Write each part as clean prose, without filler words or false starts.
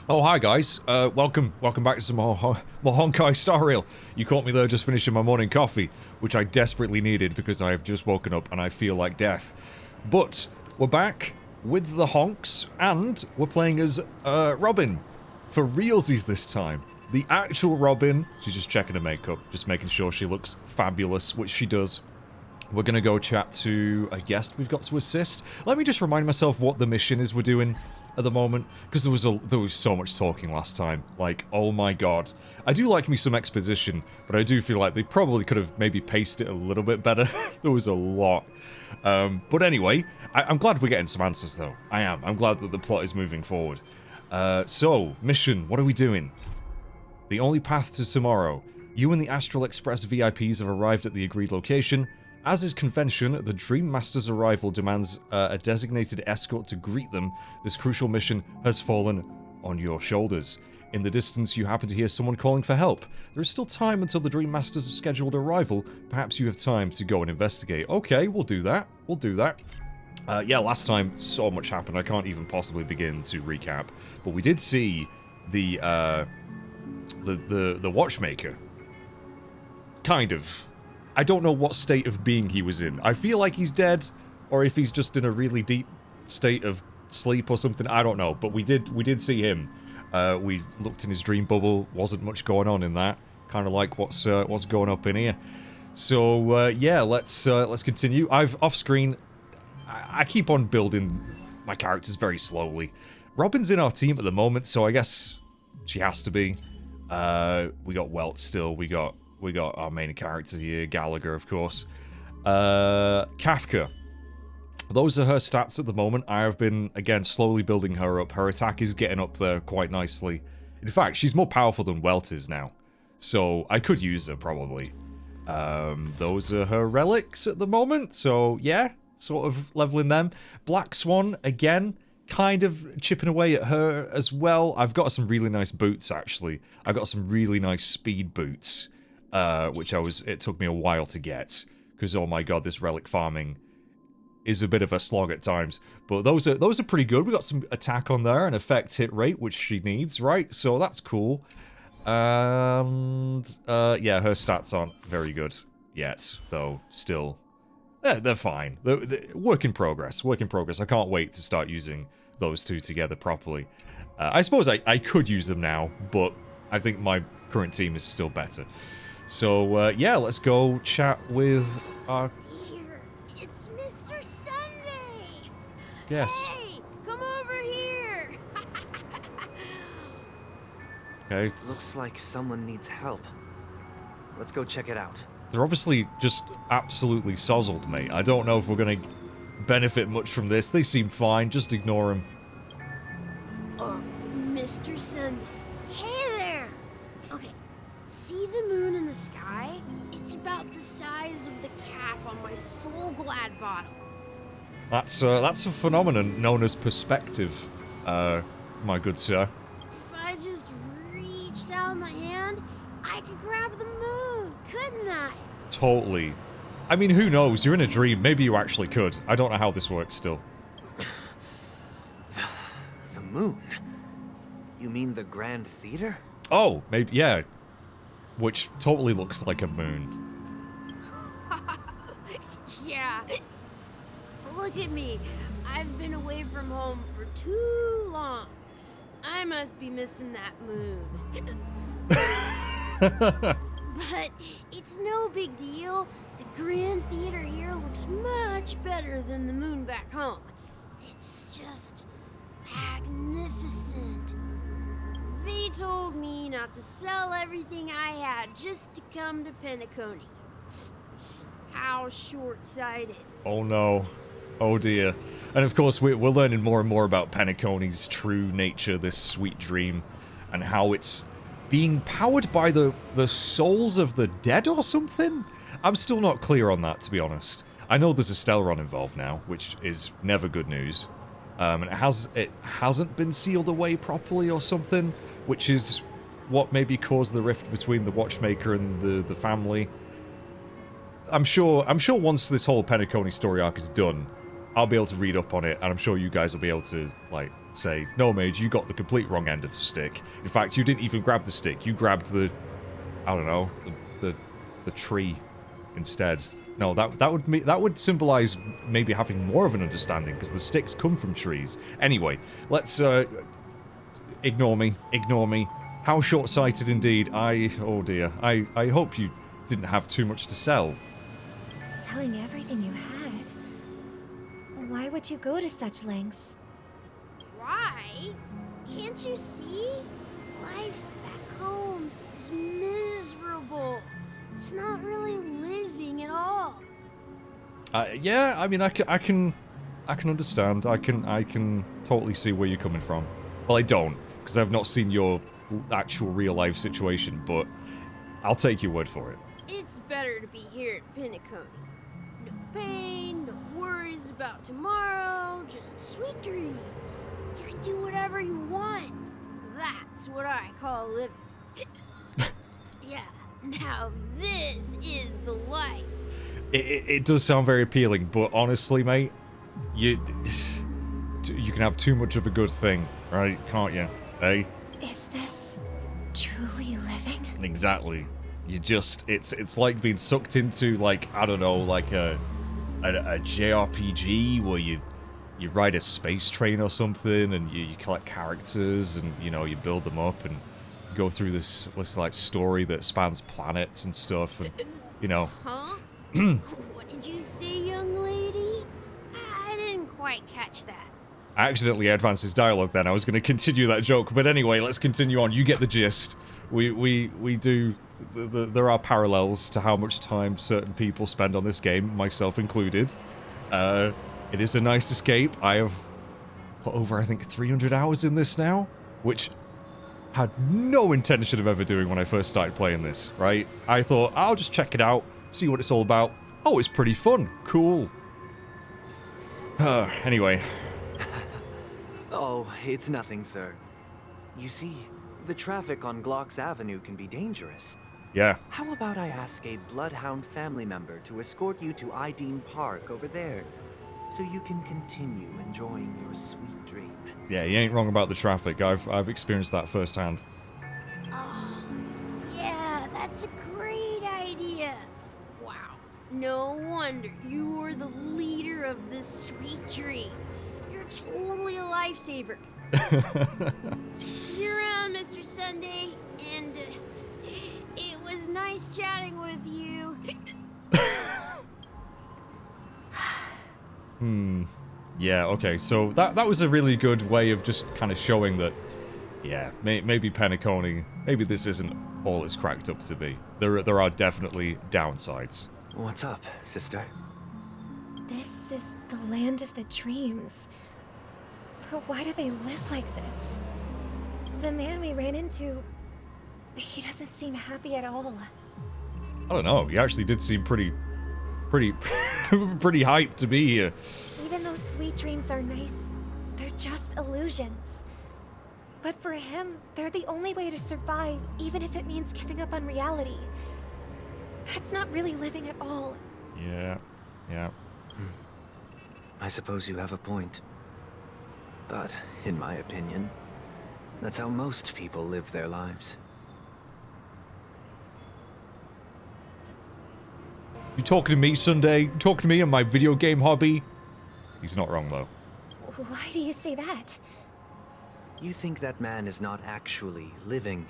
Oh, hi guys. Welcome back to some more Honkai Star Rail. You caught me there just finishing my morning coffee, which I desperately needed because I have just woken up and I feel like death. But we're back with the honks, and we're playing as Robin. For realsies this time. The actual Robin. She's just checking her makeup, just making sure she looks fabulous, which she does. We're gonna go chat to a guest we've got to assist. Let me just remind myself what the mission is we're doing at the moment, because there was so much talking last time. Like, oh my god. I do like me some exposition, but I do feel like they probably could have maybe paced it a little bit better. There was a lot. But anyway, I'm glad we're getting some answers though. I am. I'm glad that the plot is moving forward. So, mission, what are we doing? The only path to tomorrow. You and the Astral Express VIPs have arrived at the agreed location. As is convention, the Dream Master's arrival demands a designated escort to greet them. This crucial mission has fallen on your shoulders. In the distance, you happen to hear someone calling for help. There is still time until the Dream Master's scheduled arrival. Perhaps you have time to go and investigate. Okay, we'll do that. We'll do that. Yeah, last time, so much happened. I can't even possibly begin to recap. But we did see the watchmaker. Kind of. I don't know what state of being he was in. I feel like he's dead, or if he's just in a really deep state of sleep or something. I don't know, but we did see him. We looked in his dream bubble. Wasn't much going on in that. Kind of like what's going up in here. So yeah, let's continue. Off screen. I keep on building my characters very slowly. Robin's in our team at the moment, so I guess she has to be. We got Welt still. We got our main character here, Gallagher, of course. Kafka. Those are her stats at the moment. I have been, again, slowly building her up. Her attack is getting up there quite nicely. In fact, she's more powerful than Welt is now. So, I could use her, probably. Those are her relics at the moment. So, yeah, sort of leveling them. Black Swan, again, kind of chipping away at her as well. I've got some really nice boots, actually. I got some really nice speed boots. Which it took me a while to get, because oh my god, this relic farming is a bit of a slog at times. But those are pretty good. We got some attack on there and effect hit rate, which she needs, right? So that's cool. And yeah, her stats aren't very good yet, though. Still, they're fine. They're work in progress. Work in progress. I can't wait to start using those two together properly. I suppose I could use them now, but I think my current team is still better. So, yeah, let's go chat with our... Dear, it's Mr. Sunday! Guest. Hey, come over here! Okay. Looks like someone needs help. Let's go check it out. They're obviously just absolutely sozzled, mate. I don't know if we're gonna benefit much from this. They seem fine. Just ignore them. Mr. Sunday. Hey there! Okay, see the moon in the sky? It's about the size of the cap on my Soul Glad bottle. That's a phenomenon known as perspective, my good sir. If I just reached out my hand, I could grab the moon, couldn't I? Totally. I mean, who knows? You're in a dream. Maybe you actually could. I don't know how this works still. The moon? You mean the Grand Theater? Oh, maybe, yeah. Which totally looks like a moon. Yeah. Look at me. I've been away from home for too long. I must be missing that moon. But it's no big deal. The Grand Theater here looks much better than the moon back home. It's just magnificent. They told me not to sell everything I had just to come to Penacony. How short-sighted. Oh no. Oh dear. And of course we're learning more and more about Penacony's true nature, this sweet dream, and how it's being powered by the souls of the dead or something? I'm still not clear on that, to be honest. I know there's a Stellron involved now, which is never good news. And it hasn't been sealed away properly or something, which is what maybe caused the rift between the watchmaker and the family. I'm sure once this whole Penacony story arc is done, I'll be able to read up on it, and I'm sure you guys will be able to, like, say, no, Mage, you got the complete wrong end of the stick. In fact, you didn't even grab the stick. You grabbed the, I don't know, the tree instead. No, that would symbolize maybe having more of an understanding, because the sticks come from trees. Anyway, let's, ignore me. Ignore me. How short-sighted indeed. Oh dear. I hope you didn't have too much to sell. Selling everything you had. Why would you go to such lengths? Why? Can't you see? Life back home is miserable. It's not really living at all. Yeah, I mean, I can understand. I can totally see where you're coming from. Well, I don't, because I've not seen your actual real-life situation, but I'll take your word for it. It's better to be here at Penacony. No pain, no worries about tomorrow, just sweet dreams. You can do whatever you want. That's what I call living. Yeah, now this is the life. It does sound very appealing, but honestly, mate, you can have too much of a good thing, right? Can't you? Eh? Is this truly living? Exactly. You just, it's like being sucked into, like, I don't know, like a JRPG where you ride a space train or something, and you collect characters, and, you know, you build them up, and go through this like, story that spans planets and stuff, and, you know. Huh? What did you say, young lady? I didn't quite catch that. I accidentally advanced his dialogue then. I was going to continue that joke, but anyway, let's continue on. You get the gist. We do... There are parallels to how much time certain people spend on this game, myself included. It is a nice escape. I have put over, I think, 300 hours in this now, which had no intention of ever doing when I first started playing this, right? I thought, I'll just check it out, see what it's all about. Oh, it's pretty fun. Cool. Anyway. Oh, it's nothing, sir. You see, the traffic on Glock's Avenue can be dangerous. Yeah. How about I ask a Bloodhound family member to escort you to Aideen Park over there, so you can continue enjoying your sweet dream? Yeah, you ain't wrong about the traffic. I've experienced that firsthand. Oh, yeah, that's a great idea. Wow, no wonder you were the leader of this sweet dream. You're totally a lifesaver. See you around, Mr. Sunday, and it was nice chatting with you. Yeah, okay, so that was a really good way of just kind of showing that, yeah, maybe Penacony, maybe this isn't all it's cracked up to be. There are definitely downsides. What's up, sister? This is the land of the dreams. But why do they live like this? The man we ran into, he doesn't seem happy at all. I don't know, he actually did seem pretty hyped to be here. Even though sweet dreams are nice, they're just illusions. But for him, they're the only way to survive, even if it means giving up on reality. That's not really living at all. Yeah. I suppose you have a point. But, in my opinion, that's how most people live their lives. You talking to me, Sunday? You talking to me and my video game hobby? He's not wrong, though. Why do you say that? You think that man is not actually living,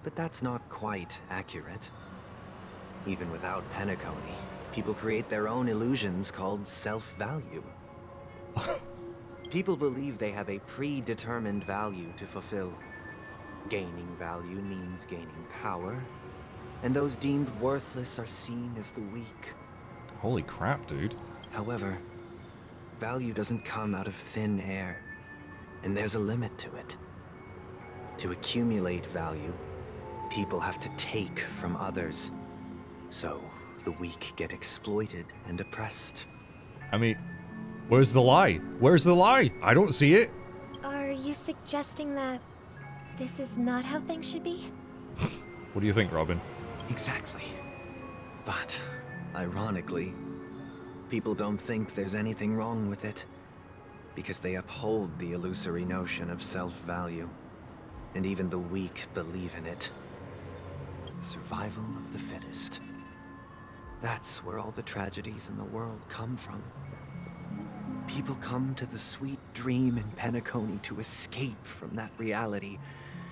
but that's not quite accurate. Even without Penacony, people create their own illusions called self-value. People believe they have a predetermined value to fulfill. Gaining value means gaining power, and those deemed worthless are seen as the weak. Holy crap, dude. However, value doesn't come out of thin air, and there's a limit to it. To accumulate value, people have to take from others. So, the weak get exploited and oppressed. I mean, where's the lie? Where's the lie? I don't see it. Are you suggesting that this is not how things should be? What do you think, Robin? Exactly. But, ironically, people don't think there's anything wrong with it, because they uphold the illusory notion of self-value, and even the weak believe in it. The survival of the fittest. That's where all the tragedies in the world come from. People come to the sweet dream in Penacony to escape from that reality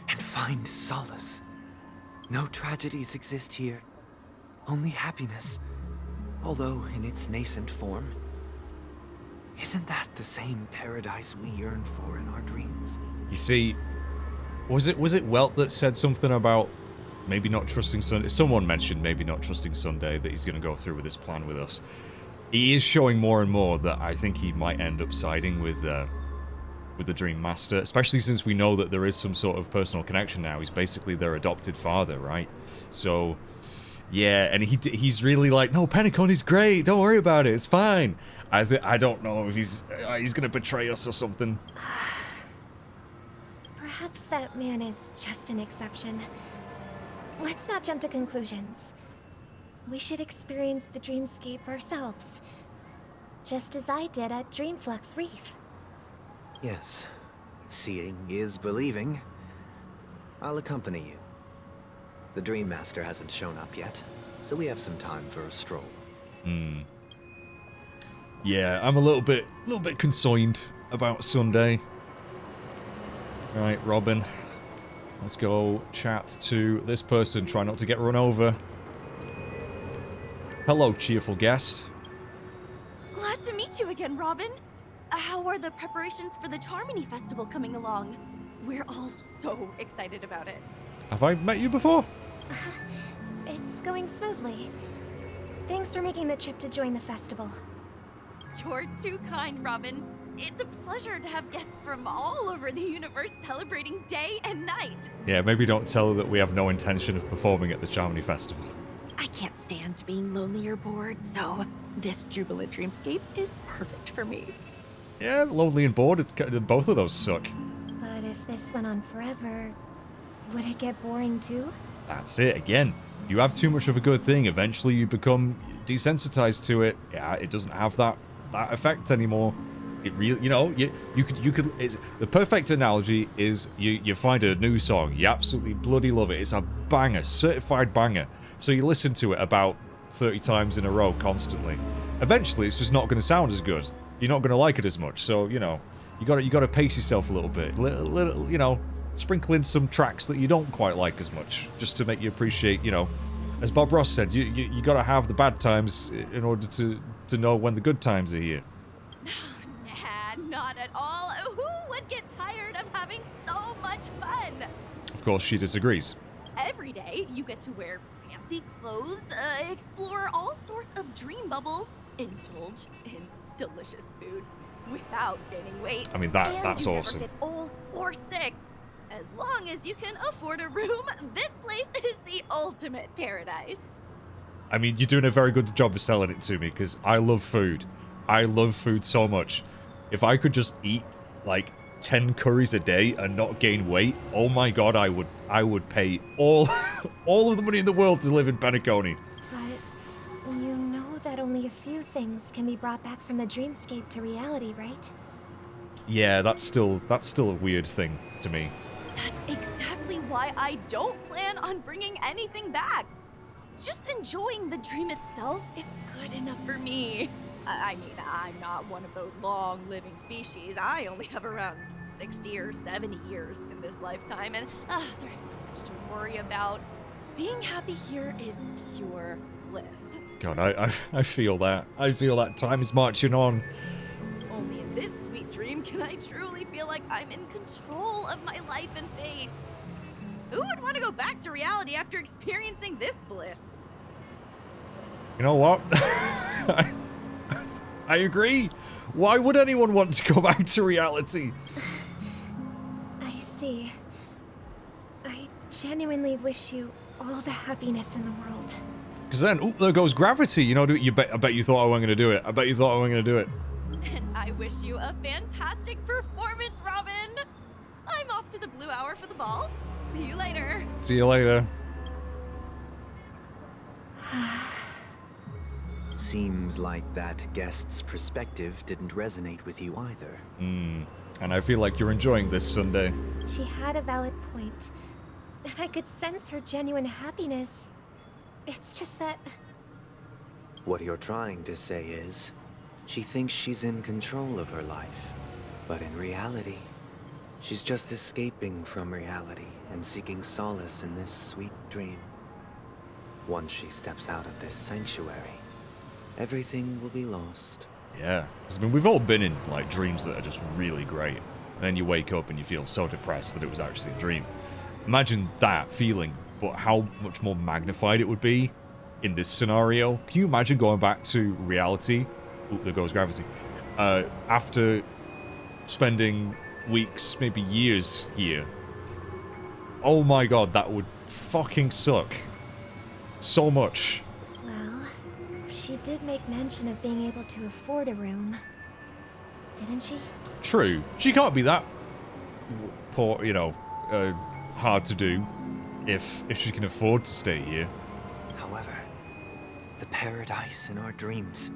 and find solace. No tragedies exist here, only happiness, although in its nascent form. Isn't that the same paradise we yearn for in our dreams? You see, was it Welt that said something about maybe not trusting Sunday? Someone mentioned maybe not trusting Sunday, that he's going to go through with this plan with us. He is showing more and more that I think he might end up siding with the Dream Master, especially since we know that there is some sort of personal connection now. He's basically their adopted father, right? So, yeah, and he's really like, no, Penacony's great, don't worry about it, it's fine. I don't know if he's gonna betray us or something. Perhaps that man is just an exception. Let's not jump to conclusions. We should experience the dreamscape ourselves, just as I did at Dreamflux Reef. Yes, seeing is believing. I'll accompany you. The Dream Master hasn't shown up yet, so we have some time for a stroll. Yeah, I'm a little bit concerned about Sunday. Right, Robin. Let's go chat to this person. Try not to get run over. Hello, cheerful guest. Glad to meet you again, Robin. How are the preparations for the Charmony Festival coming along? We're all so excited about it. Have I met you before? It's going smoothly. Thanks for making the trip to join the festival. You're too kind, Robin. It's a pleasure to have guests from all over the universe celebrating day and night. Yeah, maybe don't tell her that we have no intention of performing at the Charmony Festival. I can't stand being lonely or bored, so this jubilant dreamscape is perfect for me. Yeah, lonely and bored, both of those suck. But if this went on forever, would it get boring too? That's it, again. You have too much of a good thing, eventually you become desensitized to it. Yeah, it doesn't have that effect anymore. It really, you know, you could. It's the perfect analogy is you find a new song, you absolutely bloody love it. It's a banger, certified banger. So you listen to it about 30 times in a row constantly. Eventually, it's just not going to sound as good. You're not going to like it as much. So you know, you got to pace yourself a little bit. Little, you know, sprinkle in some tracks that you don't quite like as much, just to make you appreciate. You know, as Bob Ross said, you got to have the bad times in order to know when the good times are here. Not at all. Who would get tired of having so much fun? Of course, she disagrees. Every day, you get to wear fancy clothes, explore all sorts of dream bubbles, indulge in delicious food without gaining weight. I mean, that's awesome. Never get old or sick. As long as you can afford a room, this place is the ultimate paradise. I mean, you're doing a very good job of selling it to me, because I love food. I love food so much. If I could just eat, like, 10 curries a day and not gain weight, oh my god, I would pay all of the money in the world to live in Penacony. But you know that only a few things can be brought back from the dreamscape to reality, right? Yeah, that's still a weird thing to me. That's exactly why I don't plan on bringing anything back. Just enjoying the dream itself is good enough for me. I mean, I'm not one of those long-living species. I only have around 60 or 70 years in this lifetime, and there's so much to worry about. Being happy here is pure bliss. God, I feel that. I feel that time is marching on. Only in this sweet dream can I truly feel like I'm in control of my life and fate. Who would want to go back to reality after experiencing this bliss? You know what? I agree. Why would anyone want to go back to reality? I see. I genuinely wish you all the happiness in the world. Because then, oop, there goes gravity. You know, I bet you thought I wasn't going to do it. I bet you thought I wasn't going to do it. And I wish you a fantastic performance, Robin. I'm off to the Blue Hour for the ball. See you later. See you later. See seems like that guest's perspective didn't resonate with you either. And I feel like you're enjoying this Sunday. She had a valid point. And I could sense her genuine happiness. It's just that... What you're trying to say is, she thinks she's in control of her life. But in reality, she's just escaping from reality and seeking solace in this sweet dream. Once she steps out of this sanctuary, everything will be lost. Yeah. 'Cause, I mean, we've all been in, like, dreams that are just really great. And then you wake up and you feel so depressed that it was actually a dream. Imagine that feeling, but how much more magnified it would be in this scenario. Can you imagine going back to reality? Oop, there goes gravity. After spending weeks, maybe years here. Oh my god, that would fucking suck. So much. Well, she did make mention of being able to afford a room. Didn't she? True. She can't be that poor, you know, hard to do if she can afford to stay here. However, the paradise in our dreams,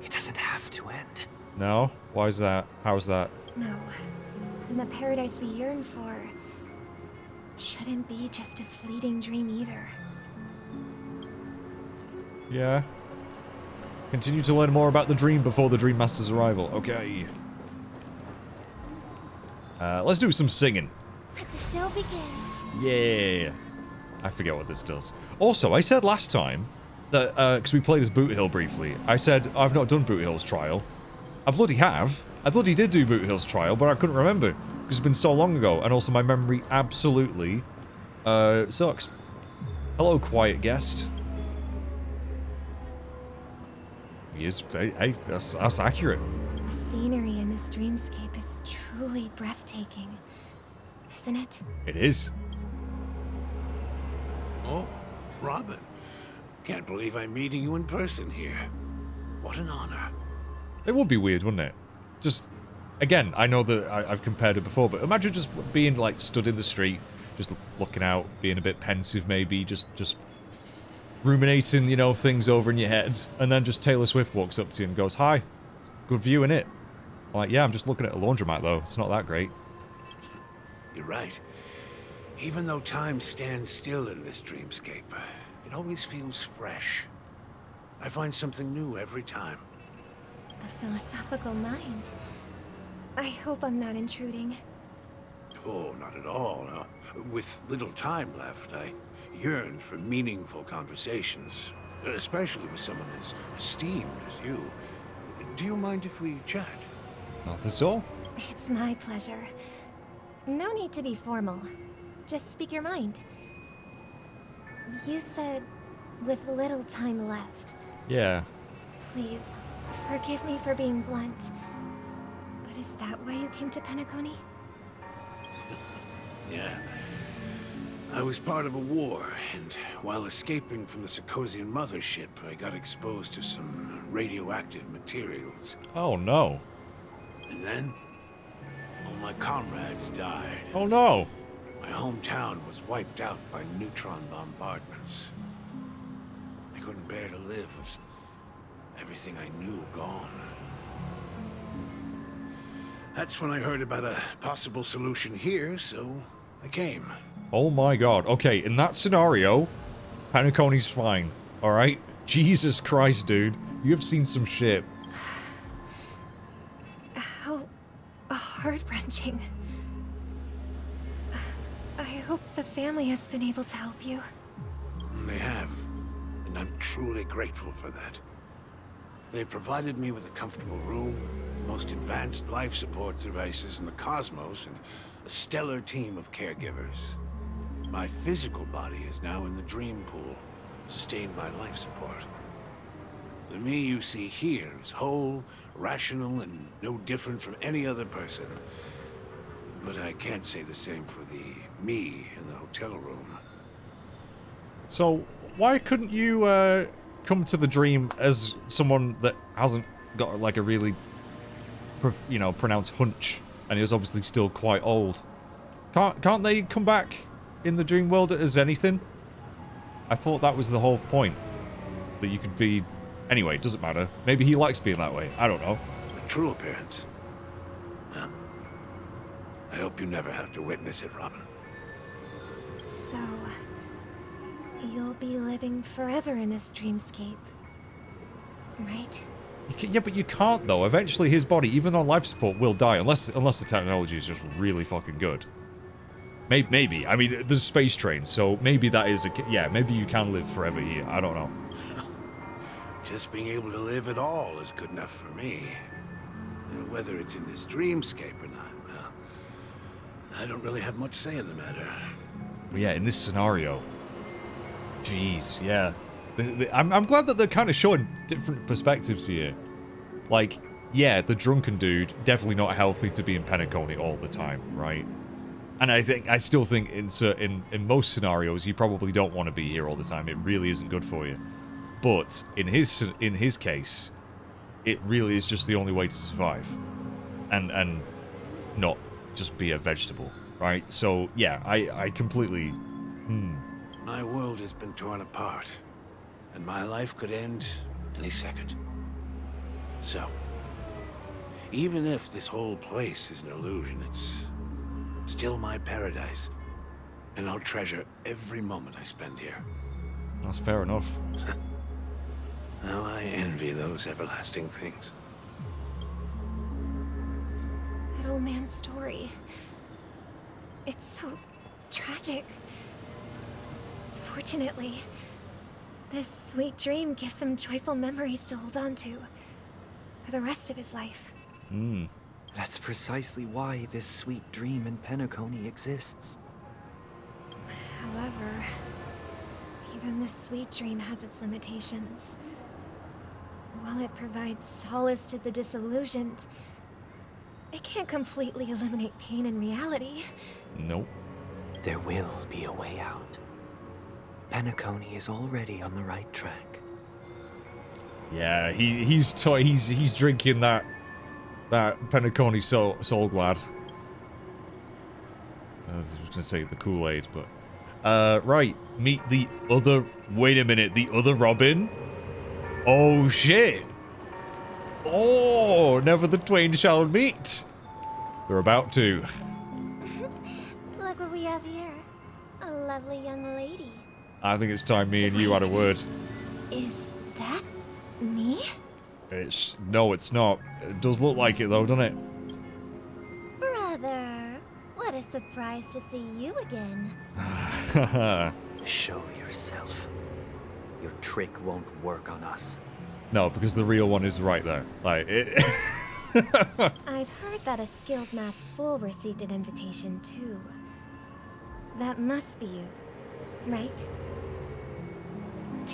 it doesn't have to end. No? Why is that? How's that? No. And the paradise we yearn for shouldn't be just a fleeting dream either. Yeah. Continue to learn more about the dream before the Dream Master's arrival. Okay. Let's do some singing. Let the show begin. Yeah. I forget what this does. Also, I said last time that, because we played as Boot Hill briefly, I said I've not done Boot Hill's trial. I bloody have. I bloody did do Boot Hill's trial, but I couldn't remember because it's been so long ago, and also my memory absolutely sucks. Hello, quiet guest. He is. Hey, that's accurate. The scenery in this dreamscape is truly breathtaking, isn't it? It is. Oh, Robin. Can't believe I'm meeting you in person here. What an honor. It would be weird, wouldn't it? Just, again, I know that I've compared it before, but imagine just being, like, stood in the street, just looking out, being a bit pensive maybe, just ruminating, you know, things over in your head, and then just Taylor Swift walks up to you and goes, "Hi, good view, innit?" I'm like, yeah, I'm just looking at a laundromat, though. It's not that great. You're right. Even though time stands still in this dreamscape, it always feels fresh. I find something new every time. A philosophical mind. I hope I'm not intruding. Oh, not at all. With little time left, I yearn for meaningful conversations, especially with someone as esteemed as you. Do you mind if we chat? Nothing at all. It's my pleasure. No need to be formal. Just speak your mind. You said, with little time left. Yeah. Please, forgive me for being blunt. But is that why you came to Penacony? Yeah. I was part of a war, and while escaping from the Sikosian mothership, I got exposed to some radioactive materials. Oh, no. And then, all my comrades died. Oh, no. My hometown was wiped out by neutron bombardments. I couldn't bear to live with everything I knew gone. That's when I heard about a possible solution here, so I came. Oh my god. Okay, in that scenario, Penacony's fine. Alright? Jesus Christ, dude. You have seen some shit. How heart-wrenching. I hope the family has been able to help you. They have, and I'm truly grateful for that. They provided me with a comfortable room, the most advanced life support devices in the cosmos, and a stellar team of caregivers. My physical body is now in the dream pool, sustained by life support. The me you see here is whole, rational, and no different from any other person. But I can't say the same for the me in the hotel room. So, why couldn't you, come to the dream as someone that hasn't got, like, a really, you know, pronounced hunch, and is obviously still quite old? Can't they come back in the dream world as anything? I thought that was the whole point. That you could be Anyway, doesn't matter. Maybe he likes being that way. I don't know. A true appearance. Huh. I hope you never have to witness it, Robin. So, you'll be living forever in this dreamscape, right? Yeah, but you can't, though. Eventually, his body, even on life support, will die. Unless the technology is just really fucking good. Maybe. I mean, there's space trains, so maybe that is a... Yeah, maybe you can live forever here. I don't know. Just being able to live at all is good enough for me. Whether it's in this dreamscape or not, well, I don't really have much say in the matter. But yeah, in this scenario... Jeez, yeah. I'm glad that they're kind of showing different perspectives here. Like, yeah, the drunken dude, definitely not healthy to be in Penacony all the time, right? And I still think in most scenarios, you probably don't want to be here all the time. It really isn't good for you. But in his case, it really is just the only way to survive, and not just be a vegetable, right? So yeah, I completely. My world has been torn apart, and my life could end any second. So, even if this whole place is an illusion, it's still my paradise, and I'll treasure every moment I spend here. That's fair enough. How I envy those everlasting things. That old man's story. It's so tragic. Fortunately, this sweet dream gives him joyful memories to hold on to for the rest of his life. That's precisely why this sweet dream in Penacony exists. However, even this sweet dream has its limitations. While it provides solace to the disillusioned, it can't completely eliminate pain in reality. Nope. There will be a way out. Penacony is already on the right track. Yeah, he's drinking that Penacony Soul Glad. I was gonna say the Kool-Aid, but right, meet the other. Wait a minute, the other Robin. Oh shit! Oh, never the twain shall meet. They're about to. Look what we have here. A lovely young lady. I think it's time me and you had a word. Is that me? No, it's not. It does look like it though, doesn't it? Brother, what a surprise to see you again. Show yourself. Your trick won't work on us. No, because the real one is right there. Like it. I've heard that a skilled masked fool received an invitation too. That must be you, right?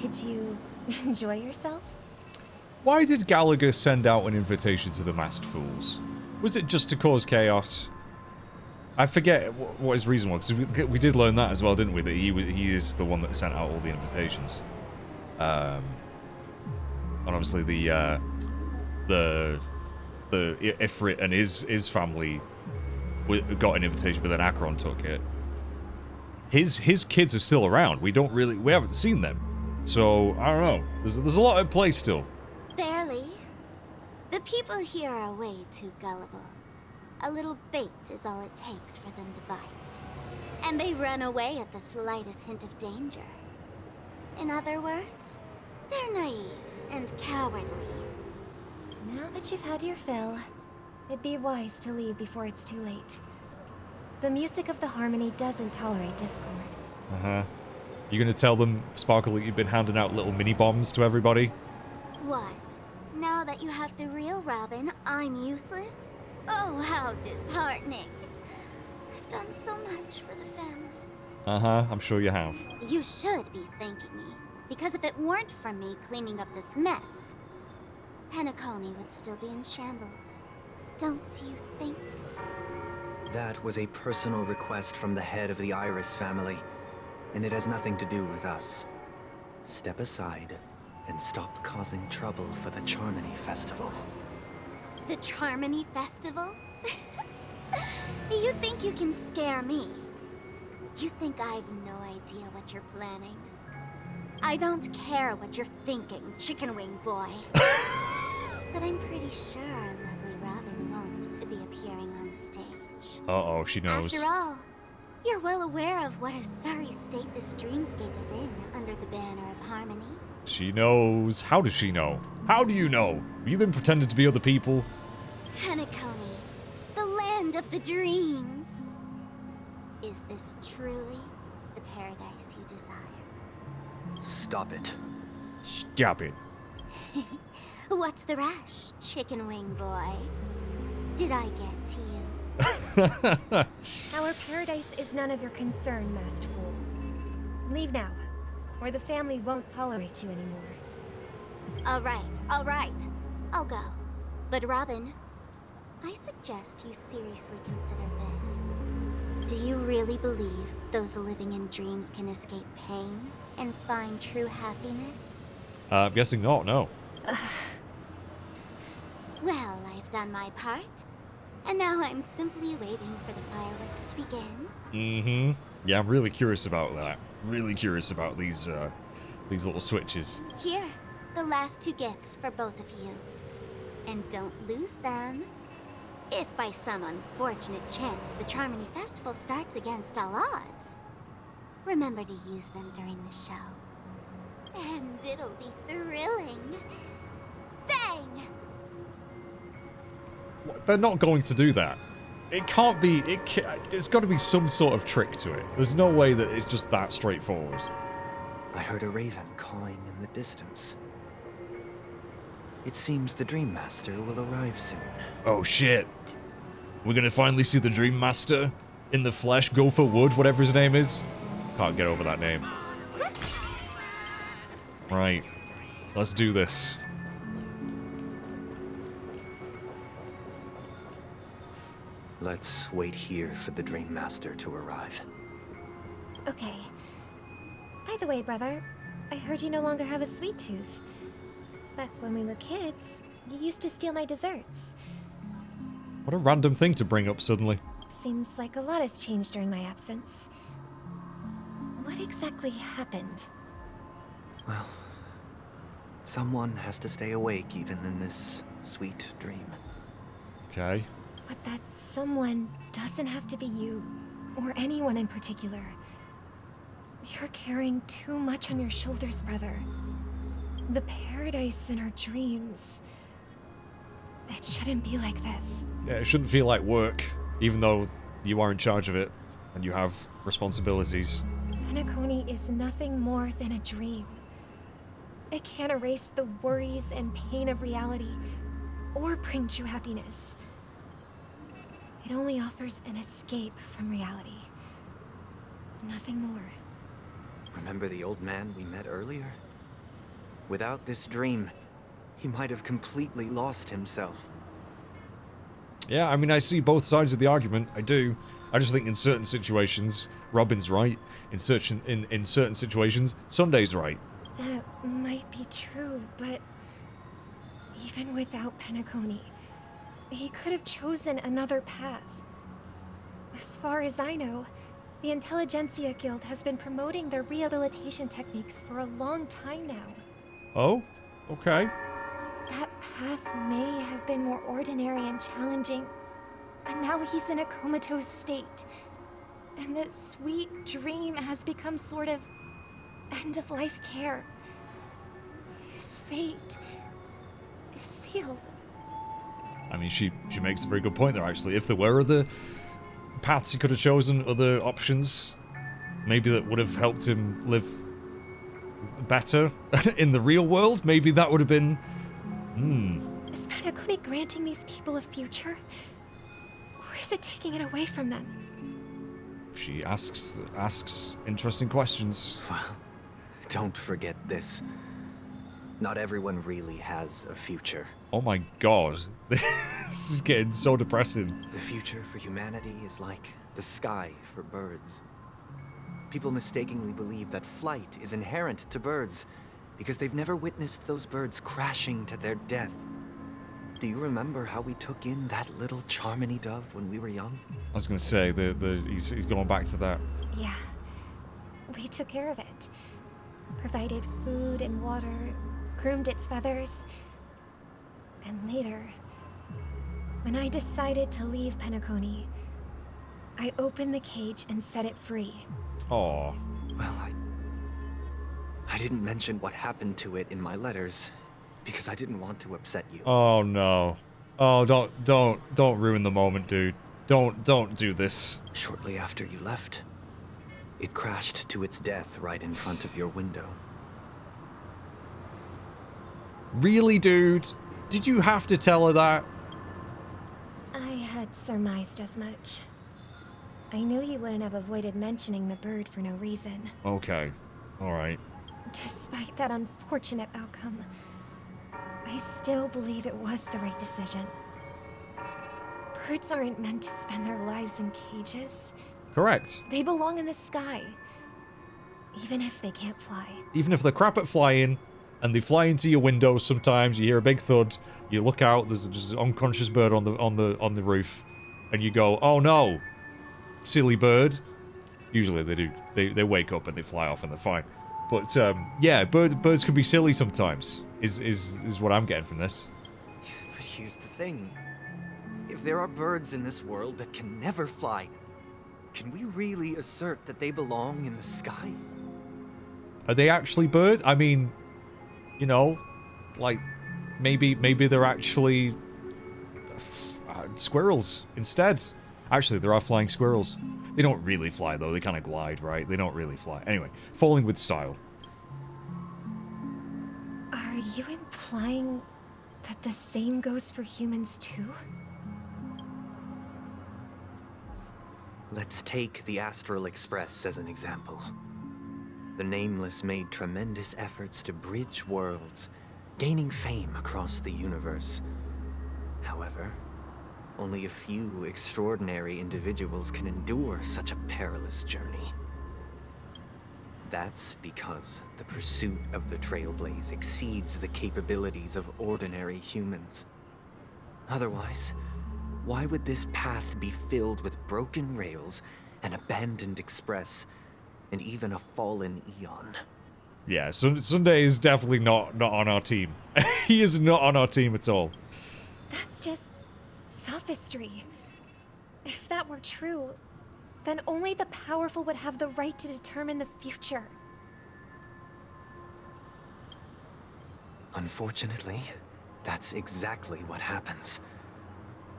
Did you enjoy yourself? Why did Gallagher send out an invitation to the masked fools? Was it just to cause chaos? I forget what his reason was. We did learn that as well, didn't we? That he is the one that sent out all the invitations. And obviously the Ifrit and his family got an invitation, but then Akron took it. His kids are still around. We haven't seen them. So I don't know. There's a lot at play still. Barely. The people here are way too gullible. A little bait is all it takes for them to bite. And they run away at the slightest hint of danger. In other words, they're naive and cowardly. Now that you've had your fill, it'd be wise to leave before it's too late. The music of the harmony doesn't tolerate discord. Uh-huh. You gonna tell them, Sparkle, that you've been handing out little mini-bombs to everybody? What? Now that you have the real Robin, I'm useless? Oh, how disheartening. I've done so much for the family. Uh-huh, I'm sure you have. You should be thanking me, because if it weren't for me cleaning up this mess, Penacony would still be in shambles. Don't you think? That was a personal request from the head of the Iris family, and it has nothing to do with us. Step aside and stop causing trouble for the Charmony Festival. The Charmony Festival? You think you can scare me? You think I have no idea what you're planning? I don't care what you're thinking, chicken wing boy. But I'm pretty sure lovely Robin won't be appearing on stage. Uh-oh, she knows. After all, you're well aware of what a sorry state this dreamscape is in under the banner of harmony. She knows. How does she know? How do you know? Have you been pretending to be other people? Penacony, the land of the dreams. Is this truly the paradise you desire? Stop it. Stop it. What's the rush, chicken wing boy? Did I get to you? Our paradise is none of your concern, masked fool. Leave now, or the family won't tolerate you anymore. All right. I'll go. But Robin, I suggest you seriously consider this. Do you really believe those living in dreams can escape pain and find true happiness? I'm guessing not, no. Well, I've done my part. And now I'm simply waiting for the fireworks to begin. Mm-hmm. Yeah, I'm really curious about that. Really curious about these little switches. Here, the last 2 gifts for both of you. And don't lose them. If by some unfortunate chance the Charmony Festival starts against all odds, remember to use them during the show. And it'll be thrilling. Bang! They're not going to do that. It can't be. There's got to be some sort of trick to it. There's no way that it's just that straightforward. I heard a raven cawing in the distance. It seems the Dream Master will arrive soon. Oh shit. We're gonna finally see the Dream Master in the flesh, Gopher Wood, whatever his name is. Can't get over that name. Right. Let's do this. Let's wait here for the Dream Master to arrive. Okay. By the way, brother, I heard you no longer have a sweet tooth. Back when we were kids, you used to steal my desserts. What a random thing to bring up suddenly. Seems like a lot has changed during my absence. What exactly happened? Well, someone has to stay awake even in this sweet dream. Okay. But that someone doesn't have to be you, or anyone in particular. You're carrying too much on your shoulders, brother. The paradise in our dreams. It shouldn't be like this. Yeah, it shouldn't feel like work, even though you are in charge of it, and you have responsibilities. Penacony is nothing more than a dream. It can't erase the worries and pain of reality, or bring true happiness. It only offers an escape from reality. Nothing more. Remember the old man we met earlier? Without this dream, he might have completely lost himself. Yeah, I mean, I see both sides of the argument. I do. I just think in certain situations, Robin's right. In certain situations, Sunday's right. That might be true, but even without Penacony, he could have chosen another path. As far as I know, the Intelligentsia Guild has been promoting their rehabilitation techniques for a long time now. Oh? Okay. That path may have been more ordinary and challenging, but now he's in a comatose state. And the sweet dream has become sort of end-of-life care. His fate is sealed. I mean, she makes a very good point there, actually. If there were other paths he could have chosen, other options, maybe that would have helped him live better in the real world, maybe that would have been... Is Penacony granting these people a future? Or is it taking it away from them? She asks interesting questions. Well, don't forget this. Not everyone really has a future. Oh my god. This is getting so depressing. The future for humanity is like the sky for birds. People mistakenly believe that flight is inherent to birds because they've never witnessed those birds crashing to their death. Do you remember how we took in that little Charmony dove when we were young? I was gonna say, he's going back to that. Yeah, we took care of it. provided food and water, groomed its feathers. And later, when I decided to leave Penacony, I opened the cage and set it free. Aw. Well, I didn't mention what happened to it in my letters because I didn't want to upset you. Oh no. Oh, don't ruin the moment, dude. Don't do this. Shortly after you left, it crashed to its death right in front of your window. Really, dude? Did you have to tell her that? I had surmised as much. I knew you wouldn't have avoided mentioning the bird for no reason. Okay. Alright. Despite that unfortunate outcome, I still believe it was the right decision. Birds aren't meant to spend their lives in cages. Correct. They belong in the sky, even if they can't fly. Even if they're crap at flying, and they fly into your window sometimes, you hear a big thud, you look out, there's just an unconscious bird on the roof, and you go, oh no, silly bird. Usually they do. They wake up and they fly off and they're fine. But yeah, birds can be silly sometimes. Is what I'm getting from this. But here's the thing. If there are birds in this world that can never fly, can we really assert that they belong in the sky? Are they actually birds? I mean, you know, like maybe they're actually squirrels instead. Actually, there are flying squirrels. They don't really fly though. They kind of glide, right? They don't really fly. Anyway, falling with style. Are you implying that the same goes for humans too? Let's take the Astral Express as an example. The Nameless made tremendous efforts to bridge worlds, gaining fame across the universe. However, only a few extraordinary individuals can endure such a perilous journey. That's because the pursuit of the Trailblaze exceeds the capabilities of ordinary humans. Otherwise, why would this path be filled with broken rails, an abandoned express, and even a fallen Eon? Yeah, Sunday is definitely not on our team. He is not on our team at all. That's just sophistry. If that were true, then only the powerful would have the right to determine the future. Unfortunately, that's exactly what happens.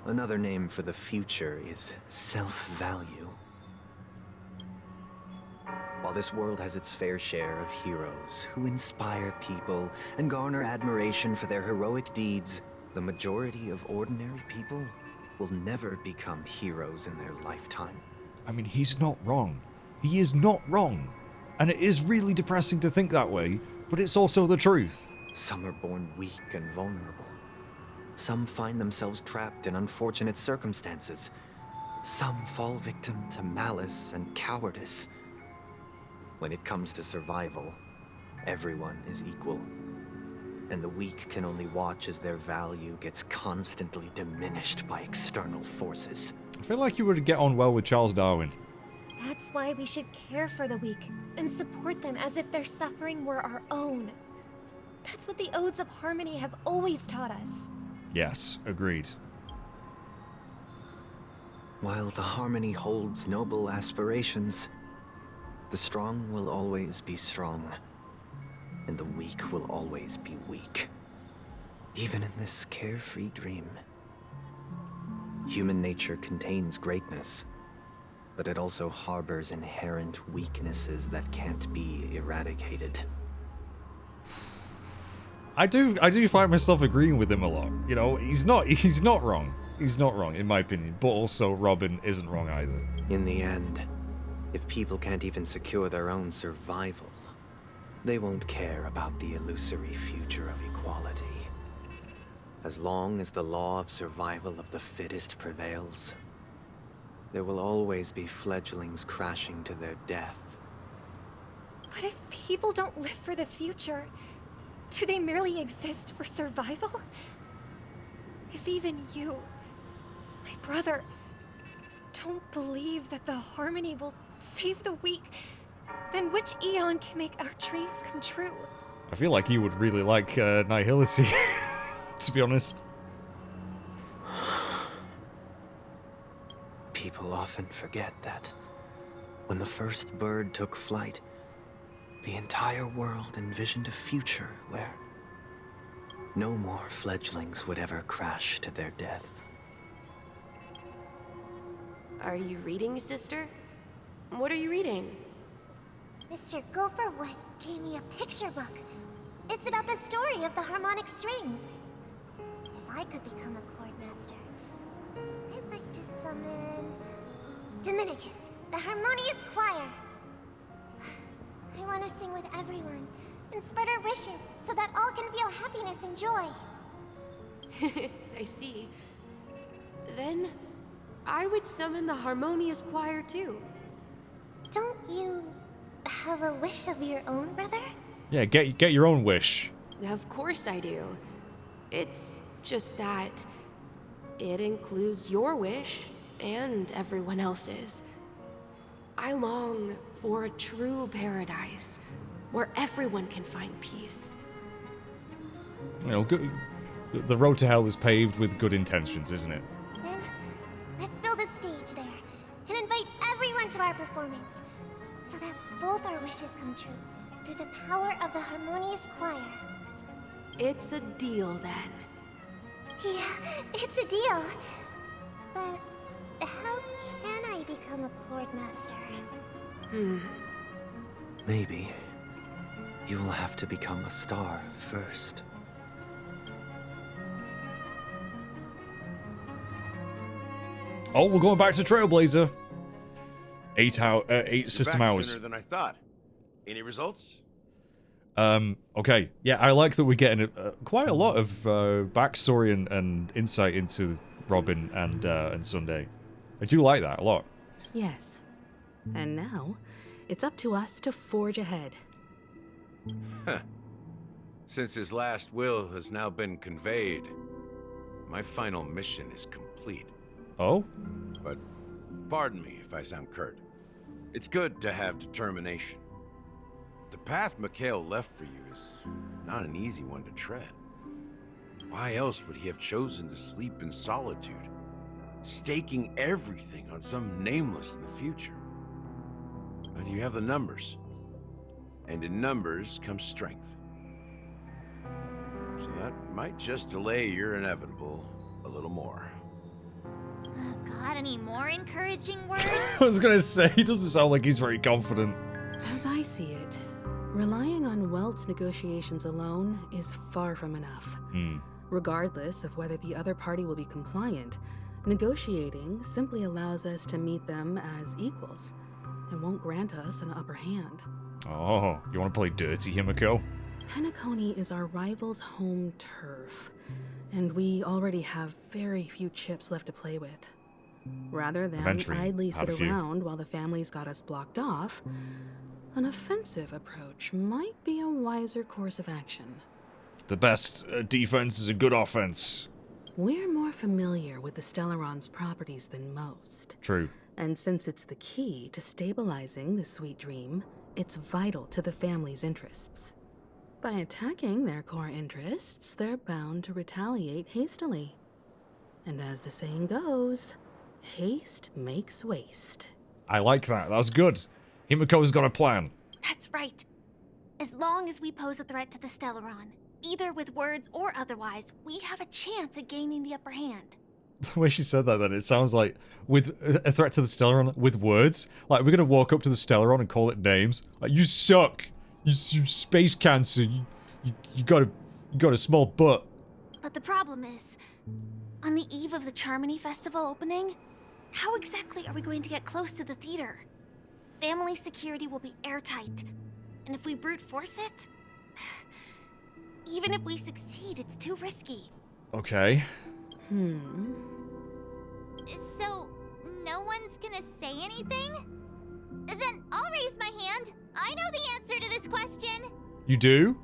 Another name for the future is self-value. While this world has its fair share of heroes who inspire people and garner admiration for their heroic deeds, the majority of ordinary people will never become heroes in their lifetime. I mean, he's not wrong. He is not wrong. And it is really depressing to think that way, but it's also the truth. Some are born weak and vulnerable. Some find themselves trapped in unfortunate circumstances. Some fall victim to malice and cowardice. When it comes to survival, everyone is equal. And the weak can only watch as their value gets constantly diminished by external forces. I feel like you would get on well with Charles Darwin. That's why we should care for the weak and support them as if their suffering were our own. That's what the Odes of Harmony have always taught us. Yes, agreed. While the Harmony holds noble aspirations, the strong will always be strong, and the weak will always be weak. Even in this carefree dream. Human nature contains greatness, but it also harbors inherent weaknesses that can't be eradicated. I do find myself agreeing with him a lot. You know, he's not wrong. He's not wrong, in my opinion. But also, Robin isn't wrong either. In the end, if people can't even secure their own survival, they won't care about the illusory future of equality. As long as the law of survival of the fittest prevails, there will always be fledglings crashing to their death. But if people don't live for the future, do they merely exist for survival? If even you, my brother, don't believe that the Harmony will save the weak then which Eon can make our dreams come true? I feel like he would really like Nihility, to be honest. People often forget that when the first bird took flight, the entire world envisioned a future where no more fledglings would ever crash to their death. Are you reading, sister? What are you reading? Mr. Gopherwood gave me a picture book. It's about the story of the harmonic strings. If I could become a chord master, I'd like to summon Dominicus, the harmonious choir. I want to sing with everyone and spread our wishes so that all can feel happiness and joy. I see. Then I would summon the harmonious choir too. Don't you have a wish of your own, brother? Yeah, get your own wish. Of course I do. It's just that it includes your wish and everyone else's. I long for a true paradise where everyone can find peace. You know, the road to hell is paved with good intentions, isn't it? Then, let's build a stage there and invite everyone to our performance so that both our wishes come true through the power of the harmonious choir. It's a deal then. Yeah, it's a deal. But how can I become a chord master? Maybe you will have to become a star first. Oh, we're going back to Trailblazer. 8 You're system back hours. sooner than I thought. Any results? Okay. Yeah, I like that we're getting quite a lot of backstory and insight into Robin and Sunday. I do like that a lot. Yes. And now, it's up to us to forge ahead. Since his last will has now been conveyed, my final mission is complete. Oh? But pardon me if I sound curt. It's good to have determination. The path Mikhail left for you is not an easy one to tread. Why else would he have chosen to sleep in solitude, staking everything on some nameless in the future? But you have the numbers, and in numbers comes strength. So that might just delay your inevitable a little more. Got any more encouraging words? I was gonna say, he doesn't sound like he's very confident. As I see it, relying on Welt's negotiations alone is far from enough. Regardless of whether the other party will be compliant, negotiating simply allows us to meet them as equals and won't grant us an upper hand. Oh, you want to play dirty, Himiko? Penacony is our rival's home turf, and we already have very few chips left to play with. Rather than Eventually, idly have sit a few. around while the family's got us blocked off, an offensive approach might be a wiser course of action. The best defense is a good offense. We're more familiar with the Stellaron's properties than most. True. And since it's the key to stabilizing the sweet dream, it's vital to the family's interests. By attacking their core interests, they're bound to retaliate hastily. And as the saying goes, haste makes waste. I like that. That's good. Himiko's got a plan. That's right. As long as we pose a threat to the Stellaron, either with words or otherwise, we have a chance at gaining the upper hand. The way she said that, then, it sounds like with a threat to the Stellaron with words. Like, we're gonna walk up to the Stellaron and call it names. Like, you suck. You space cancer. You got a small butt. But the problem is, on the eve of the Charmony Festival opening, how exactly are we going to get close to the theater? Family security will be airtight, and if we brute force it, even if we succeed, it's too risky. Okay. So, no one's gonna say anything? Then I'll raise my hand. I know the answer to this question. You do?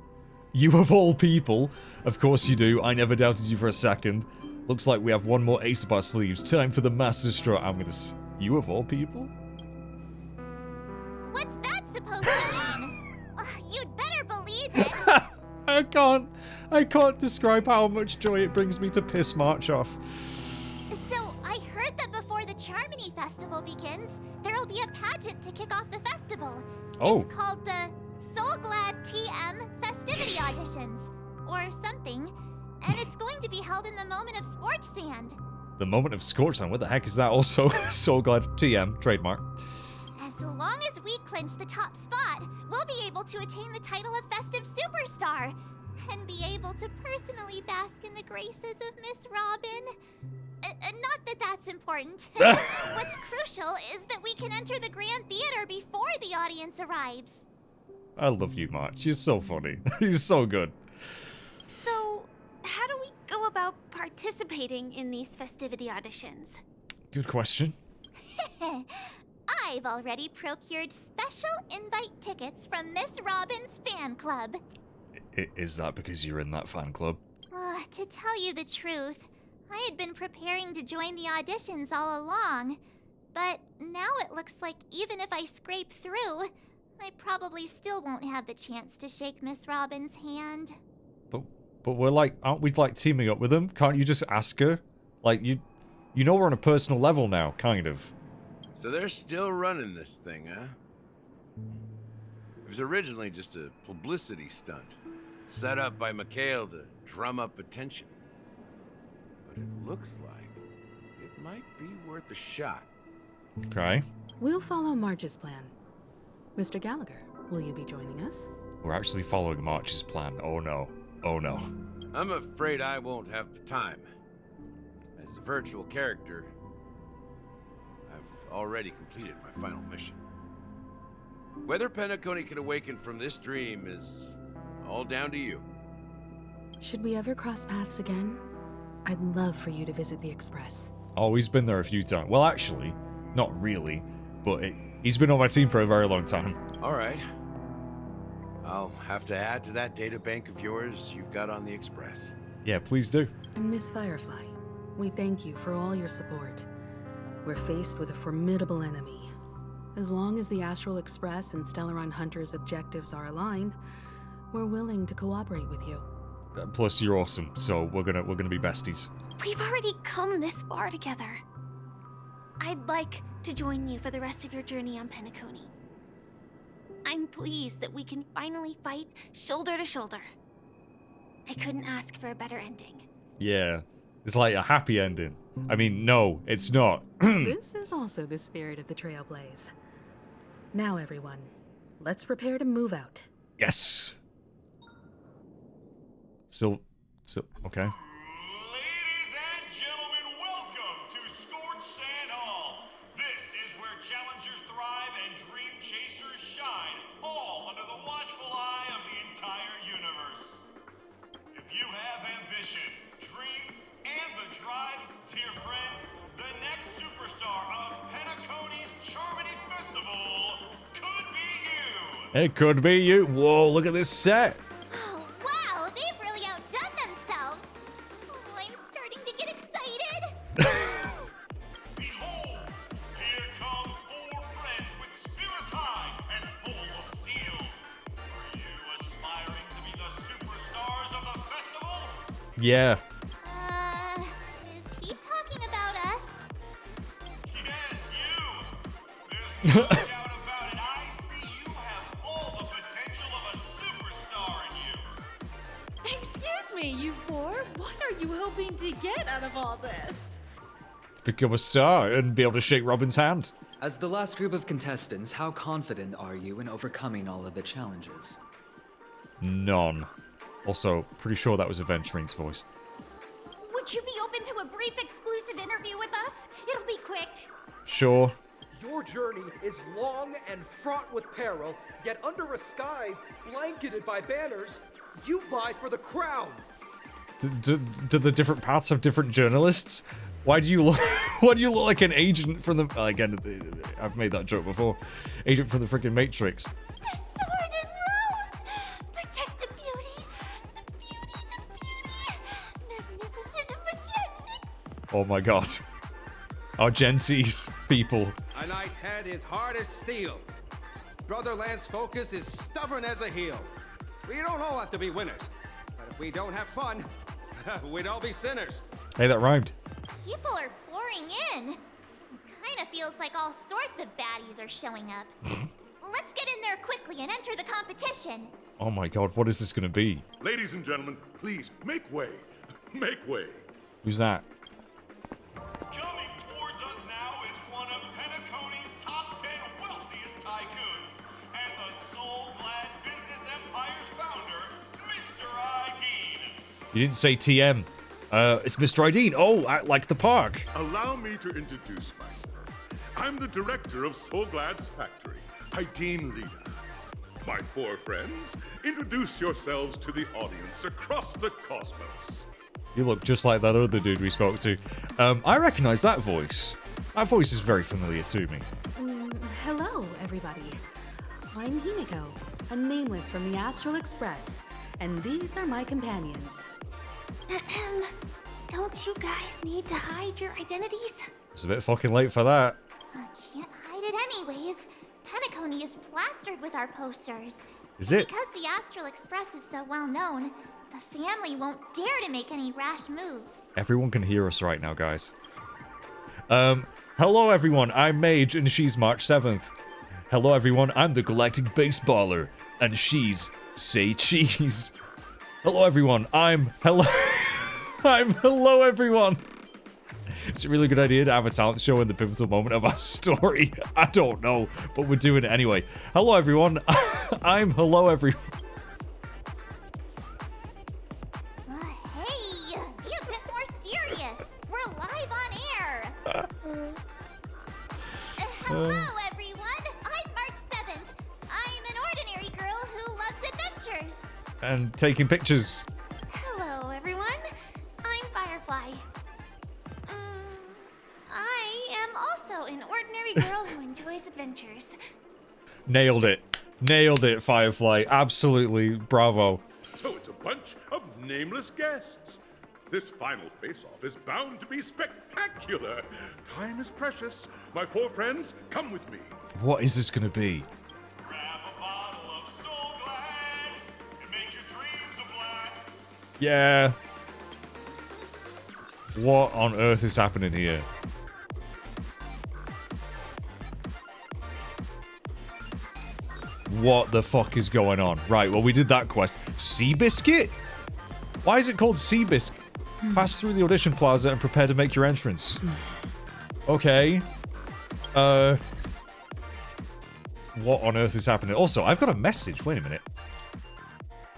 You of all people. Of course you do. I never doubted you for a second. Looks like we have one more ace up our sleeves. Time for the master stroke. You of all people? What's that supposed I can't describe how much joy it brings me to piss March off. So, I heard that before the Charmony Festival begins, there'll be a pageant to kick off the festival. Oh. It's called the Soul Glad TM Festivity Auditions, or something. And it's going to be held in the moment of Scorch Sand. The moment of Scorch Sand? What the heck is that? Also, so glad. TM, trademark. As long as we clinch the top spot, we'll be able to attain the title of Festive Superstar. And be able to personally bask in the graces of Miss Robin. Not that that's important. What's crucial is that we can enter the Grand Theater before the audience arrives. I love you, March. You're so funny. You're so good. So, how do we go about participating in these festivity auditions? Good question. I've already procured special invite tickets from Miss Robin's fan club. Is that because you're in that fan club? To tell you the truth, I had been preparing to join the auditions all along. But now it looks like even if I scrape through, I probably still won't have the chance to shake Miss Robin's hand. But we're like, aren't we like teaming up with them? Can't you just ask her? Like, you know we're on a personal level now, kind of. So they're still running this thing, huh? It was originally just a publicity stunt, set up by Mikhail to drum up attention. But it looks like it might be worth a shot. Okay. We'll follow March's plan. Mr. Gallagher, will you be joining us? We're actually following March's plan. Oh no. Oh no. I'm afraid I won't have the time. As a virtual character, I've already completed my final mission. Whether Penacony can awaken from this dream is all down to you. Should we ever cross paths again? I'd love for you to visit the Express. Oh, he's been there a few times. Well, actually, not really, but he's been on my team for a very long time. All right. I'll have to add to that data bank of yours you've got on the Express. Yeah, please do. And Miss Firefly, we thank you for all your support. We're faced with a formidable enemy. As long as the Astral Express and Stellaron Hunter's objectives are aligned, we're willing to cooperate with you. Plus, you're awesome, so we're gonna be besties. We've already come this far together. I'd like to join you for the rest of your journey on Penacony. I'm pleased that we can finally fight shoulder to shoulder. I couldn't ask for a better ending. Yeah, it's like a happy ending. I mean, no, it's not. This is also the spirit of the Trailblaze. Now, everyone, let's prepare to move out. Yes. So, okay. Ladies and gentlemen, welcome to Scorch Sand Hall. This is where challengers thrive and dream chasers shine, all under the watchful eye of the entire universe. If you have ambition, dreams, and the drive, dear friends, the next superstar of Penacony's Charmony Festival could be you. It could be you. Whoa, look at this set. Oh, wow, they've really outdone themselves. Oh, I'm starting to get excited. Behold, here come 4 friends with spirits high and full of steel. Are you aspiring to be the superstars of the festival? Yeah. Is he talking about us? Yes, you. There's no doubt about it. I see you have all the potential of a superstar in you. Excuse me, you 4? What are you hoping to get out of all this? To become a star and be able to shake Robin's hand. As the last group of contestants, how confident are you in overcoming all of the challenges? None. Also, pretty sure that was Aventuring's voice. Would you be open to a brief exclusive interview with us? It'll be quick. Sure. Your journey is long and fraught with peril, yet under a sky blanketed by banners, you vie for the crown. Do the different paths have different journalists? Why do you look? Why do you look like an agent from the? Again, I've made that joke before. Agent from the freaking Matrix. The sword and rose! Protect the beauty! The beauty, the beauty! Magnificent and majestic! Oh my god. Our Genties people. A knight's head is hard as steel. Brother Lance's focus is stubborn as a heel. We don't all have to be winners. But if we don't have fun, we'd all be sinners. Hey, that rhymed. People are pouring in. Kinda feels like all sorts of baddies are showing up. Let's get in there quickly and enter the competition. Oh my god, what is this gonna be? Ladies and gentlemen, please make way. Make way. Who's that? Coming towards us now is one of Penacony's top 10 wealthiest tycoons and the soul-glad business empire's founder, Mr. Aideen. You didn't say TM. It's Mr. Aideen. Oh, I like the park. Allow me to introduce myself. I'm the director of Soulglad's factory, Aideen Leader. My four friends, introduce yourselves to the audience across the cosmos. You look just like that other dude we spoke to. I recognize that voice. That voice is very familiar to me. Hello, everybody. I'm Himiko, a nameless from the Astral Express, and these are my companions. Don't you guys need to hide your identities? It's a bit fucking late for that. Can't hide it anyways. Penacony is plastered with our posters. Is it? Because the Astral Express is so well known, the family won't dare to make any rash moves. Everyone can hear us right now, guys. Hello everyone, I'm Mage and she's March 7th. Hello everyone, I'm the Galactic Baseballer and she's Say Cheese. Hello everyone, hello everyone. It's a really good idea to have a talent show in the pivotal moment of our story. I don't know, but we're doing it anyway. Hello everyone, hello everyone. Hey, be a bit more serious. We're live on air. Hello everyone, I'm March 7th. I'm an ordinary girl who loves adventures. And taking pictures. Hello everyone, I'm Firefly. I am also an ordinary girl who enjoys adventures. Nailed it. Nailed it, Firefly. Absolutely. Bravo. So it's a bunch of nameless guests. This final face-off is bound to be spectacular. Time is precious. My four friends, come with me. What is this going to be? Grab a bottle of Soulglad and make your dreams a blast. Yeah. What on earth is happening here? What the fuck is going on? Right, well, we did that quest. Seabiscuit? Why is it called Seabiscuit? Pass through the audition plaza and prepare to make your entrance. Okay. What on earth is happening? Also, I've got a message. Wait a minute.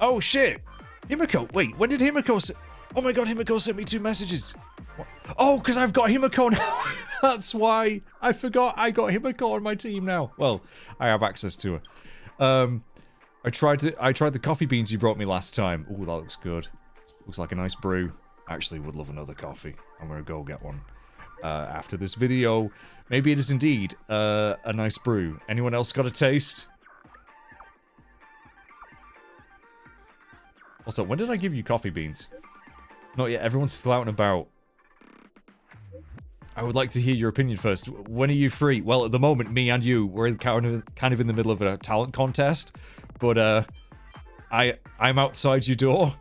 Oh, shit. Himiko. Wait, when did Himiko... Oh my god, Himiko sent me 2 messages. What? Oh, because I've got Himiko now. That's why. I forgot I got Himiko on my team now. Well, I have access to her. I tried the coffee beans you brought me last time. Ooh, that looks good. Looks like a nice brew. Actually, would love another coffee. I'm gonna go get one after this video. Maybe it is indeed a nice brew. Anyone else got a taste? Also, when did I give you coffee beans? Not yet. Everyone's still out and about. I would like to hear your opinion first. When are you free? Well, at the moment, me and you, we're kind of in the middle of a talent contest. But, I'm outside your door.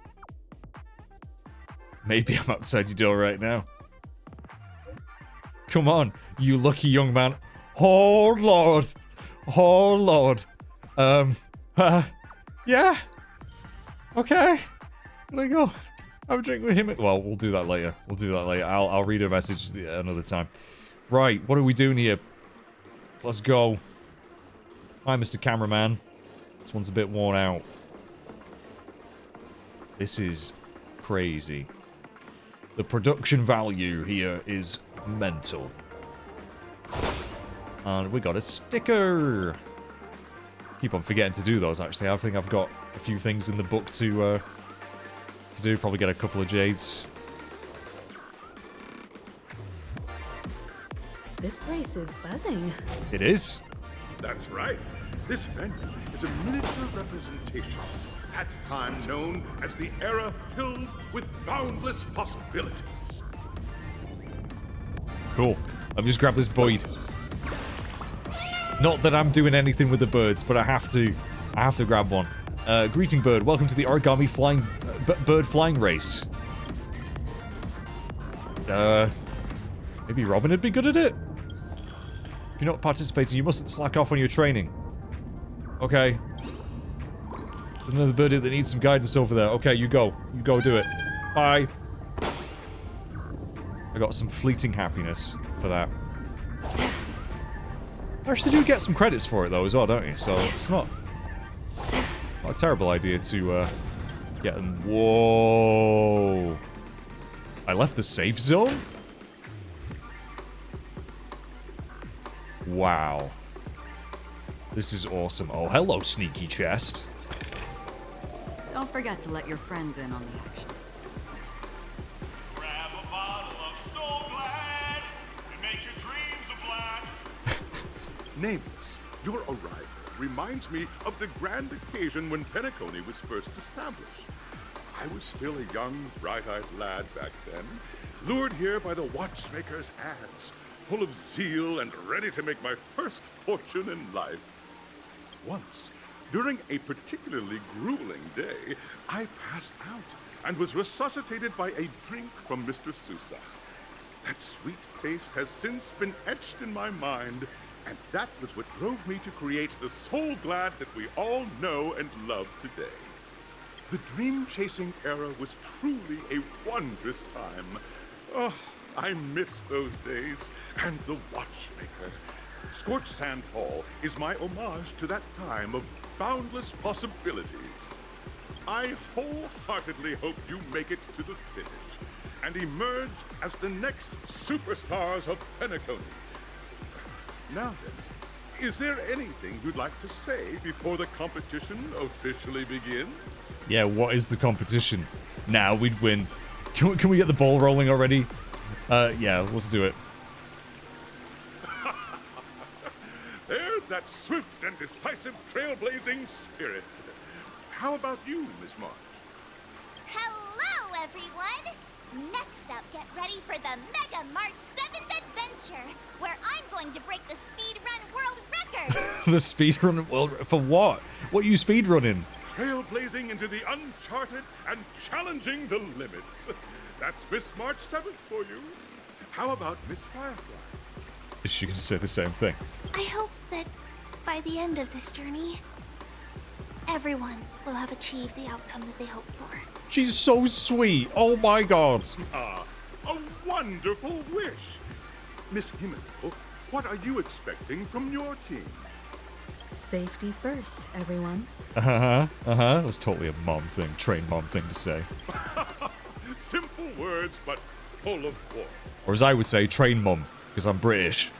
Maybe I'm outside your door right now. Come on, you lucky young man. Oh, Lord. Oh, Lord. Yeah. Okay. There you go. Have a drink with him. Well, we'll do that later. We'll do that later. I'll read a message another time. Right, what are we doing here? Let's go. Hi, Mr. Cameraman. This one's a bit worn out. This is crazy. The production value here is mental. And we got a sticker. Keep on forgetting to do those, actually. I think I've got a few things in the book to do. Probably get a couple of jades. This place is buzzing. It is. That's right. This venue is a miniature representation of that time known as the era filled with boundless possibilities. Cool. I've just grabbed this Boyd. Not that I'm doing anything with the birds, but I have to grab one. Greeting bird, welcome to the origami flying bird flying race. Maybe Robin would be good at it? If you're not participating, you mustn't slack off on your training. Okay. There's another birdie that needs some guidance over there. Okay, you go. You go do it. Bye. I got some fleeting happiness for that. Actually, you do get some credits for it, though, as well, don't you? So, it's not a terrible idea to, get them. Whoa. I left the safe zone? Wow. This is awesome. Oh, hello, sneaky chest. Don't forget to let your friends in on the action. Grab a bottle of Soul Glad and make your dreams a blast. Nameless, your arrival reminds me of the grand occasion when Penacony was first established. I was still a young, bright-eyed lad back then, lured here by the watchmaker's ads, full of zeal and ready to make my first fortune in life. Once, during a particularly grueling day, I passed out and was resuscitated by a drink from Mr. Sousa. That sweet taste has since been etched in my mind, and that was what drove me to create the Soul Glad that we all know and love today. The dream-chasing era was truly a wondrous time. Oh, I miss those days, and the watchmaker. Scorched Sand Hall is my homage to that time of boundless possibilities. I wholeheartedly hope you make it to the finish and emerge as the next superstars of Penacony. Now then, is there anything you'd like to say before the competition officially begins? Yeah, what is the competition? Now we'd win. Can we get the ball rolling already? Yeah, let's do it. There's that swift and decisive trailblazing spirit. How about you, Miss March? Hello, everyone! Next up, get ready for the Mega March 7th Adventure, where I'm going to break the speedrun world record! The speedrun world... For what? What are you speedrunning? Trailblazing into the uncharted and challenging the limits. That's Miss March 7th for you. How about Miss Firefly? Is she going to say the same thing? I hope that by the end of this journey, everyone will have achieved the outcome that they hoped for. She's so sweet. Oh my god. Ah, a wonderful wish. Miss Himiko, what are you expecting from your team? Safety first, everyone. That's totally a mom thing, trained mom thing to say. Simple words, but full of warmth. Or as I would say, train mum, because I'm British.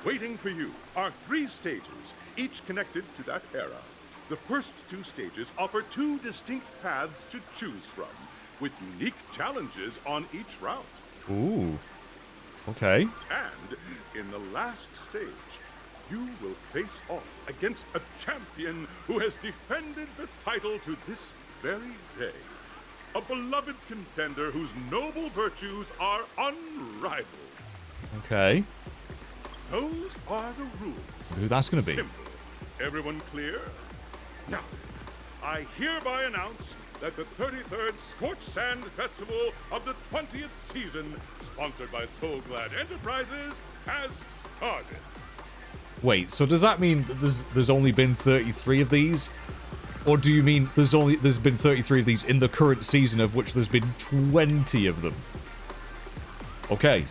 Waiting for you are 3 stages, each connected to that era. The first 2 stages offer 2 distinct paths to choose from, with unique challenges on each route. Ooh. Okay. And in the last stage, you will face off against a champion who has defended the title to this very day. A beloved contender whose noble virtues are unrivaled. Okay. Those are the rules. Who that's gonna be? Simple. Everyone clear? Now, I hereby announce that the 33rd Scorched Sand Festival of the 20th season, sponsored by Soul Glad Enterprises, has started. Wait, so does that mean that there's only been 33 of these? Or do you mean there's been 33 of these in the current season, of which there's been 20 of them? Okay.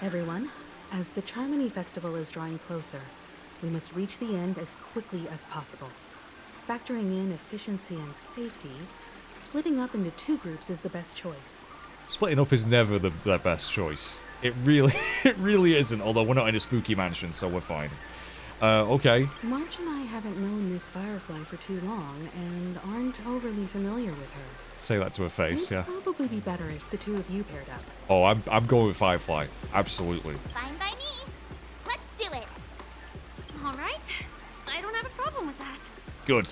Everyone, as the Charmony Festival is drawing closer, we must reach the end as quickly as possible. Factoring in efficiency and safety, splitting up into 2 groups is the best choice. Splitting up is never the best choice. It really isn't, although we're not in a spooky mansion, so we're fine. Okay. March and I haven't known Miss Firefly for too long, and aren't overly familiar with her. Say that to her face, yeah. It'd probably be better if the 2 of you paired up. Oh, I'm going with Firefly. Absolutely. Fine by me. Let's do it. All right. I don't have a problem with that. Good.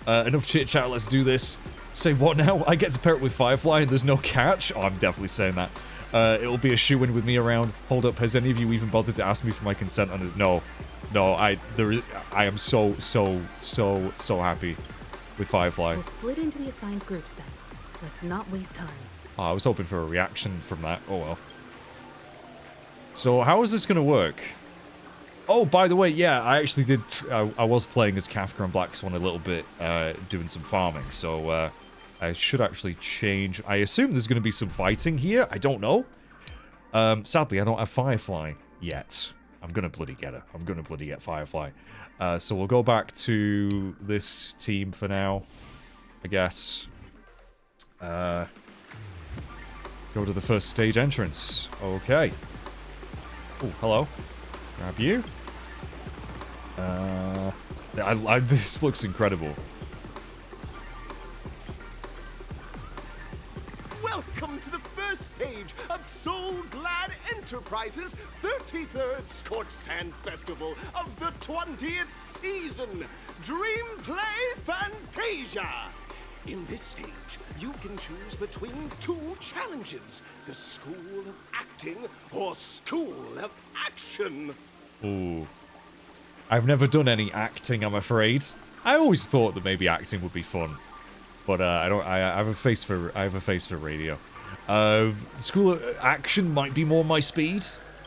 Enough chit-chat, let's do this. Say what now? I get to pair it with Firefly and there's no catch? Oh, I'm definitely saying that. It'll be a shoo-in with me around. Hold up, has any of you even bothered to ask me for my consent on it? No. No, I am so happy with Firefly. We'll split into the assigned groups then. Let's not waste time. Oh, I was hoping for a reaction from that. Oh well. So how is this going to work? Oh, by the way, yeah, I actually did... I was playing as Kafka and Black Swan a little bit, doing some farming, so I should actually change... I assume there's going to be some fighting here. I don't know. Sadly, I don't have Firefly yet. I'm going to bloody get her. I'm going to bloody get Firefly. So we'll go back to this team for now, I guess. Go to the first stage entrance. Okay. Oh, hello. Grab you. This looks incredible. Welcome to the first stage of Soul Glad Enterprises' 33rd Scorched Sand Festival of the 20th season, Dream Play Fantasia. In this stage, you can choose between two challenges, the School of Acting or School of Action. Ooh. I've never done any acting, I'm afraid. I always thought that maybe acting would be fun. But I don't. I have a face for radio. School of Action might be more my speed.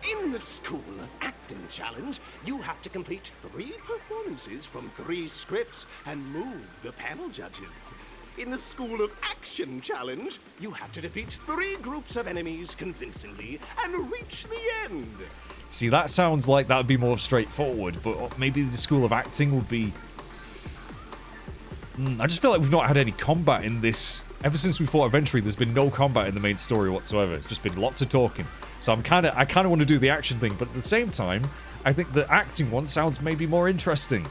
In the School of Acting challenge, you have to complete 3 performances from 3 scripts and move the panel judges. In the School of Action challenge, you have to defeat 3 groups of enemies convincingly and reach the end. See, that sounds like that would be more straightforward, but maybe the School of Acting would be... I just feel like we've not had any combat in this. Ever since we fought Adventuring, there's been no combat in the main story whatsoever. It's just been lots of talking. So I kind of want to do the action thing, but at the same time, I think the acting one sounds maybe more interesting.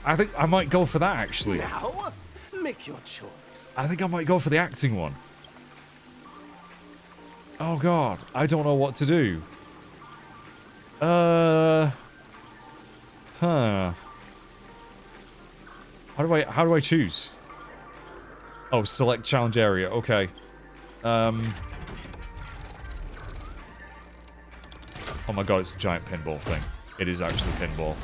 I think I might go for that, actually. Now, make your choice. I think I might go for the acting one. Oh god, I don't know what to do. Huh. How do I choose? Oh, select challenge area. Okay. Oh my god, it's a giant pinball thing. It is actually pinball.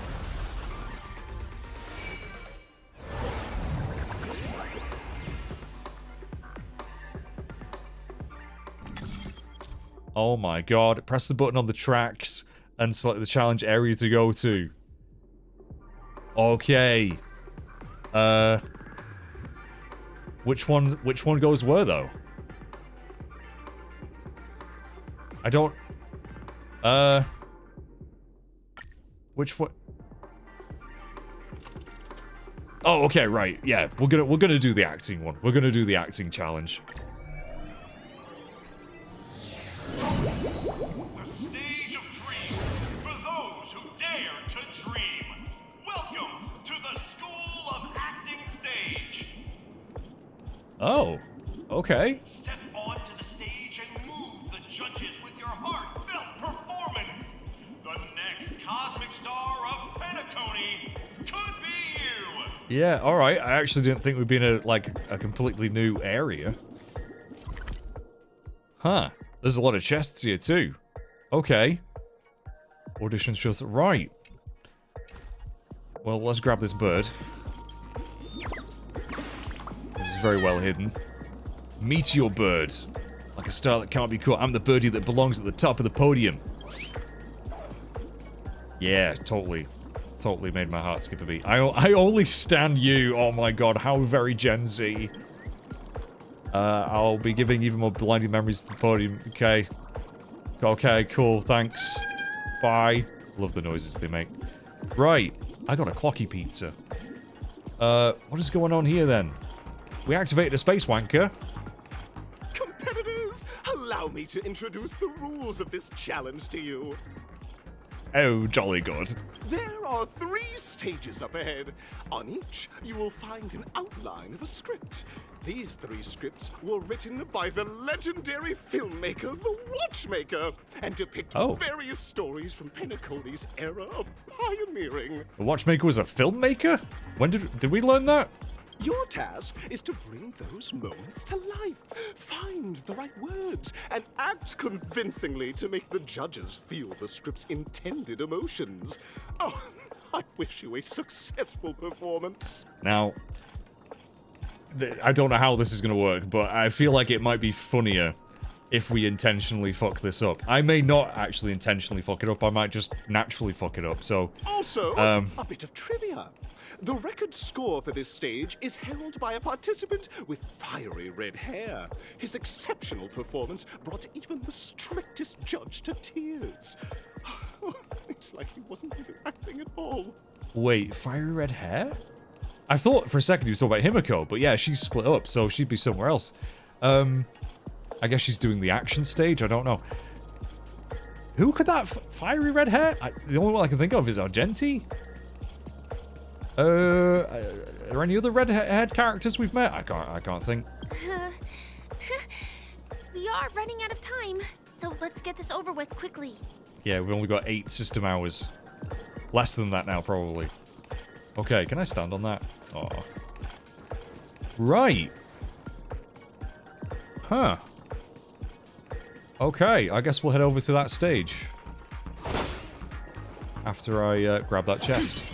Oh my god. Press the button on the tracks and select the challenge area to go to. Okay. Which one goes where though? I don't... Which one? Oh, okay, right. Yeah, we're gonna do the acting one. We're gonna do the acting challenge. The stage of dreams for those who dare to dream. Welcome to the School of Acting stage. Oh, okay. Step onto the stage and move the judges with your heartfelt performance. The next cosmic star of Penacony could be you. Yeah, alright. I actually didn't think we'd be in a completely new area. Huh. There's a lot of chests here too. Okay. Auditions shows... Right. Well, let's grab this bird. This is very well hidden. Meteor bird. Like a star that can't be caught. I'm the birdie that belongs at the top of the podium. Yeah, totally. Totally made my heart skip a beat. I only stand you. Oh my god, how very Gen Z. I'll be giving even more blinding memories to the podium. Okay. Okay, cool, thanks. Bye. Love the noises they make. Right. I got a clocky pizza. What is going on here then? We activated a space wanker. Competitors, allow me to introduce the rules of this challenge to you. Oh, jolly good. There are 3 stages up ahead. On each, you will find an outline of a script. These 3 scripts were written by the legendary filmmaker, The Watchmaker, and depict various stories from Penacony's era of pioneering. The Watchmaker was a filmmaker? When did we learn that? Your task is to bring those moments to life, find the right words, and act convincingly to make the judges feel the script's intended emotions. Oh, I wish you a successful performance. Now, I don't know how this is going to work, but I feel like it might be funnier if we intentionally fuck this up. I may not actually intentionally fuck it up, I might just naturally fuck it up, so... Also, a bit of trivia. The record score for this stage is held by a participant with fiery red hair. His exceptional performance brought even the strictest judge to tears. It's like he wasn't even acting at all. Wait, fiery red hair? I thought for a second he was talking about Himiko, but yeah, she's split up, so she'd be somewhere else. I guess she's doing the action stage, I don't know. Who could that fiery red hair? The only one I can think of is Argenti. Are there any other red-haired characters we've met? I can't think. We are running out of time, so let's get this over with quickly. Yeah, we've only got 8 system hours. Less than that now, probably. Okay, can I stand on that? Oh. Right. Huh. Okay, I guess we'll head over to that stage. After I grab that chest.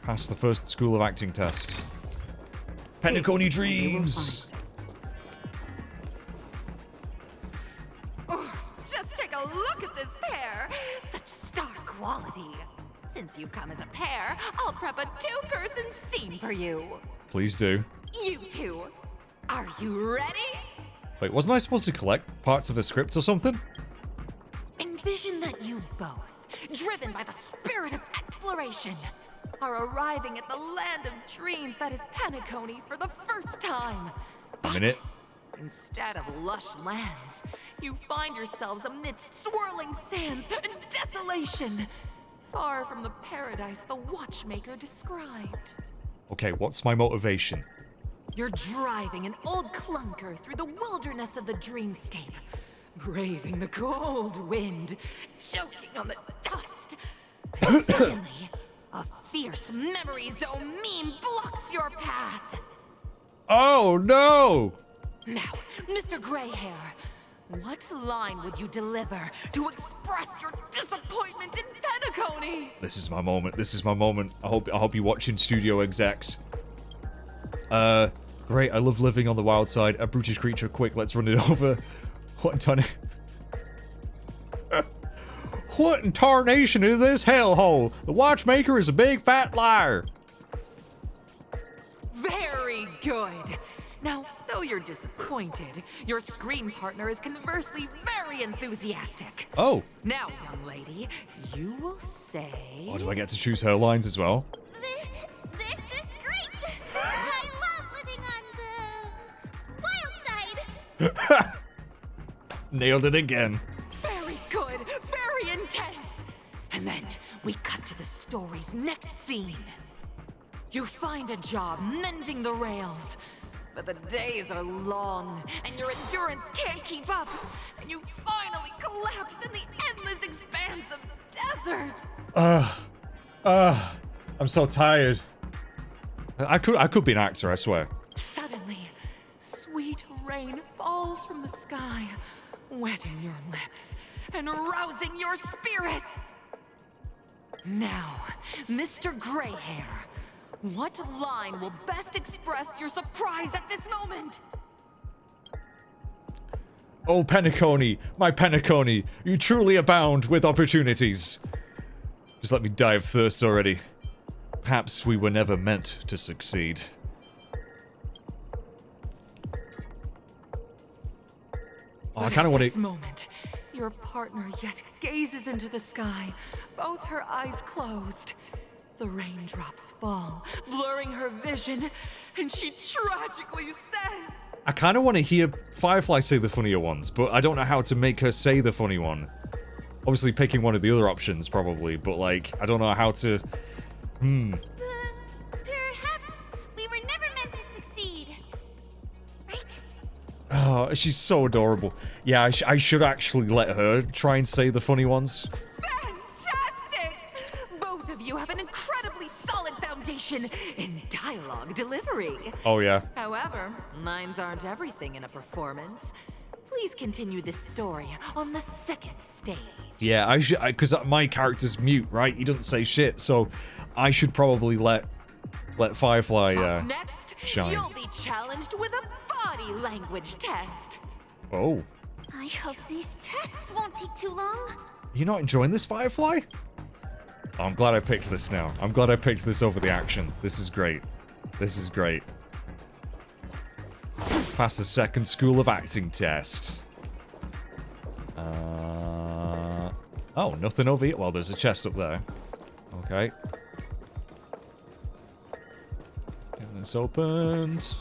Pass the first School of Acting test. Penacony dreams! Oh, just take a look at this pair! Such star quality. Since you come as a pair, I'll prep a 2-person scene for you. Please do. You two, are you ready? Wait, wasn't I supposed to collect parts of a script or something? Envision that you both, driven by the spirit of exploration, are arriving at the land of dreams that is Penacony for the first time. A minute. Instead of lush lands, you find yourselves amidst swirling sands and desolation, far from the paradise the watchmaker described. Okay, what's my motivation? You're driving an old clunker through the wilderness of the dreamscape, braving the cold wind, choking on the dust, and suddenly, a fierce memory zone meme blocks your path. Oh, no! Now, Mr. Greyhair, what line would you deliver to express your disappointment in Penacony? This is my moment. This is my moment. I hope you're watching, studio execs. Great. I love living on the wild side. A brutish creature. Quick, let's run it over. What in tarnation? What in tarnation is this hellhole? The watchmaker is a big fat liar. Very good. Now, though you're disappointed, your screen partner is conversely very enthusiastic. Oh. Now, young lady, you will say... Oh, do I get to choose her lines as well? This is great! I love living on the wild side! Nailed it again. Very good, very intense. And then we cut to the story's next scene. You find a job mending the rails, but the days are long and your endurance can't keep up, and you finally collapse in the endless expanse of desert. I'm so tired. I could be an actor, I swear. Suddenly, sweet rain falls from the sky, wetting your lips and rousing your spirits. Now, Mr. Greyhair, what line will best express your surprise at this moment? Oh, Penacony, my Penacony, you truly abound with opportunities. Just let me die of thirst already. Perhaps we were never meant to succeed. Oh, I kind of want to... At this moment, your partner yet gazes into the sky, both her eyes closed. The raindrops fall, blurring her vision, and she tragically says... I kind of want to hear Firefly say the funnier ones, but I don't know how to make her say the funny one. Obviously picking one of the other options, probably, but like, I don't know how to... Perhaps we were never meant to succeed. Right? Oh, she's so adorable. Yeah, I should actually let her try and say the funny ones. Fantastic! Both of you have an incredibly solid foundation precision in dialogue delivery. Oh, yeah. However, lines aren't everything in a performance. Please continue this story on the second stage. Yeah, I should, because my character's mute, right? He doesn't say shit, so I should probably let Firefly Next, shine. you'll be challenged with a body language test. Oh. I hope these tests won't take too long. You're not enjoying this, Firefly? Oh, I'm glad I picked this now. I'm glad I picked this over the action. This is great. This is great. Pass the second school of acting test. Oh, nothing over here. Well, there's a chest up there. Okay. Get this opened.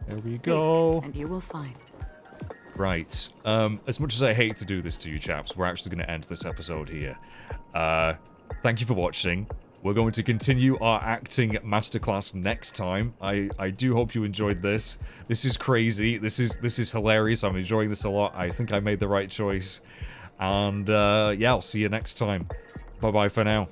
There we go. And you will find. Right. As much as I hate to do this to you chaps, we're actually going to end this episode here. Thank you for watching. We're going to continue our acting masterclass next time. I do hope you enjoyed this. This is crazy. This is hilarious. I'm enjoying this a lot. I think I made the right choice. And yeah, I'll see you next time. Bye-bye for now.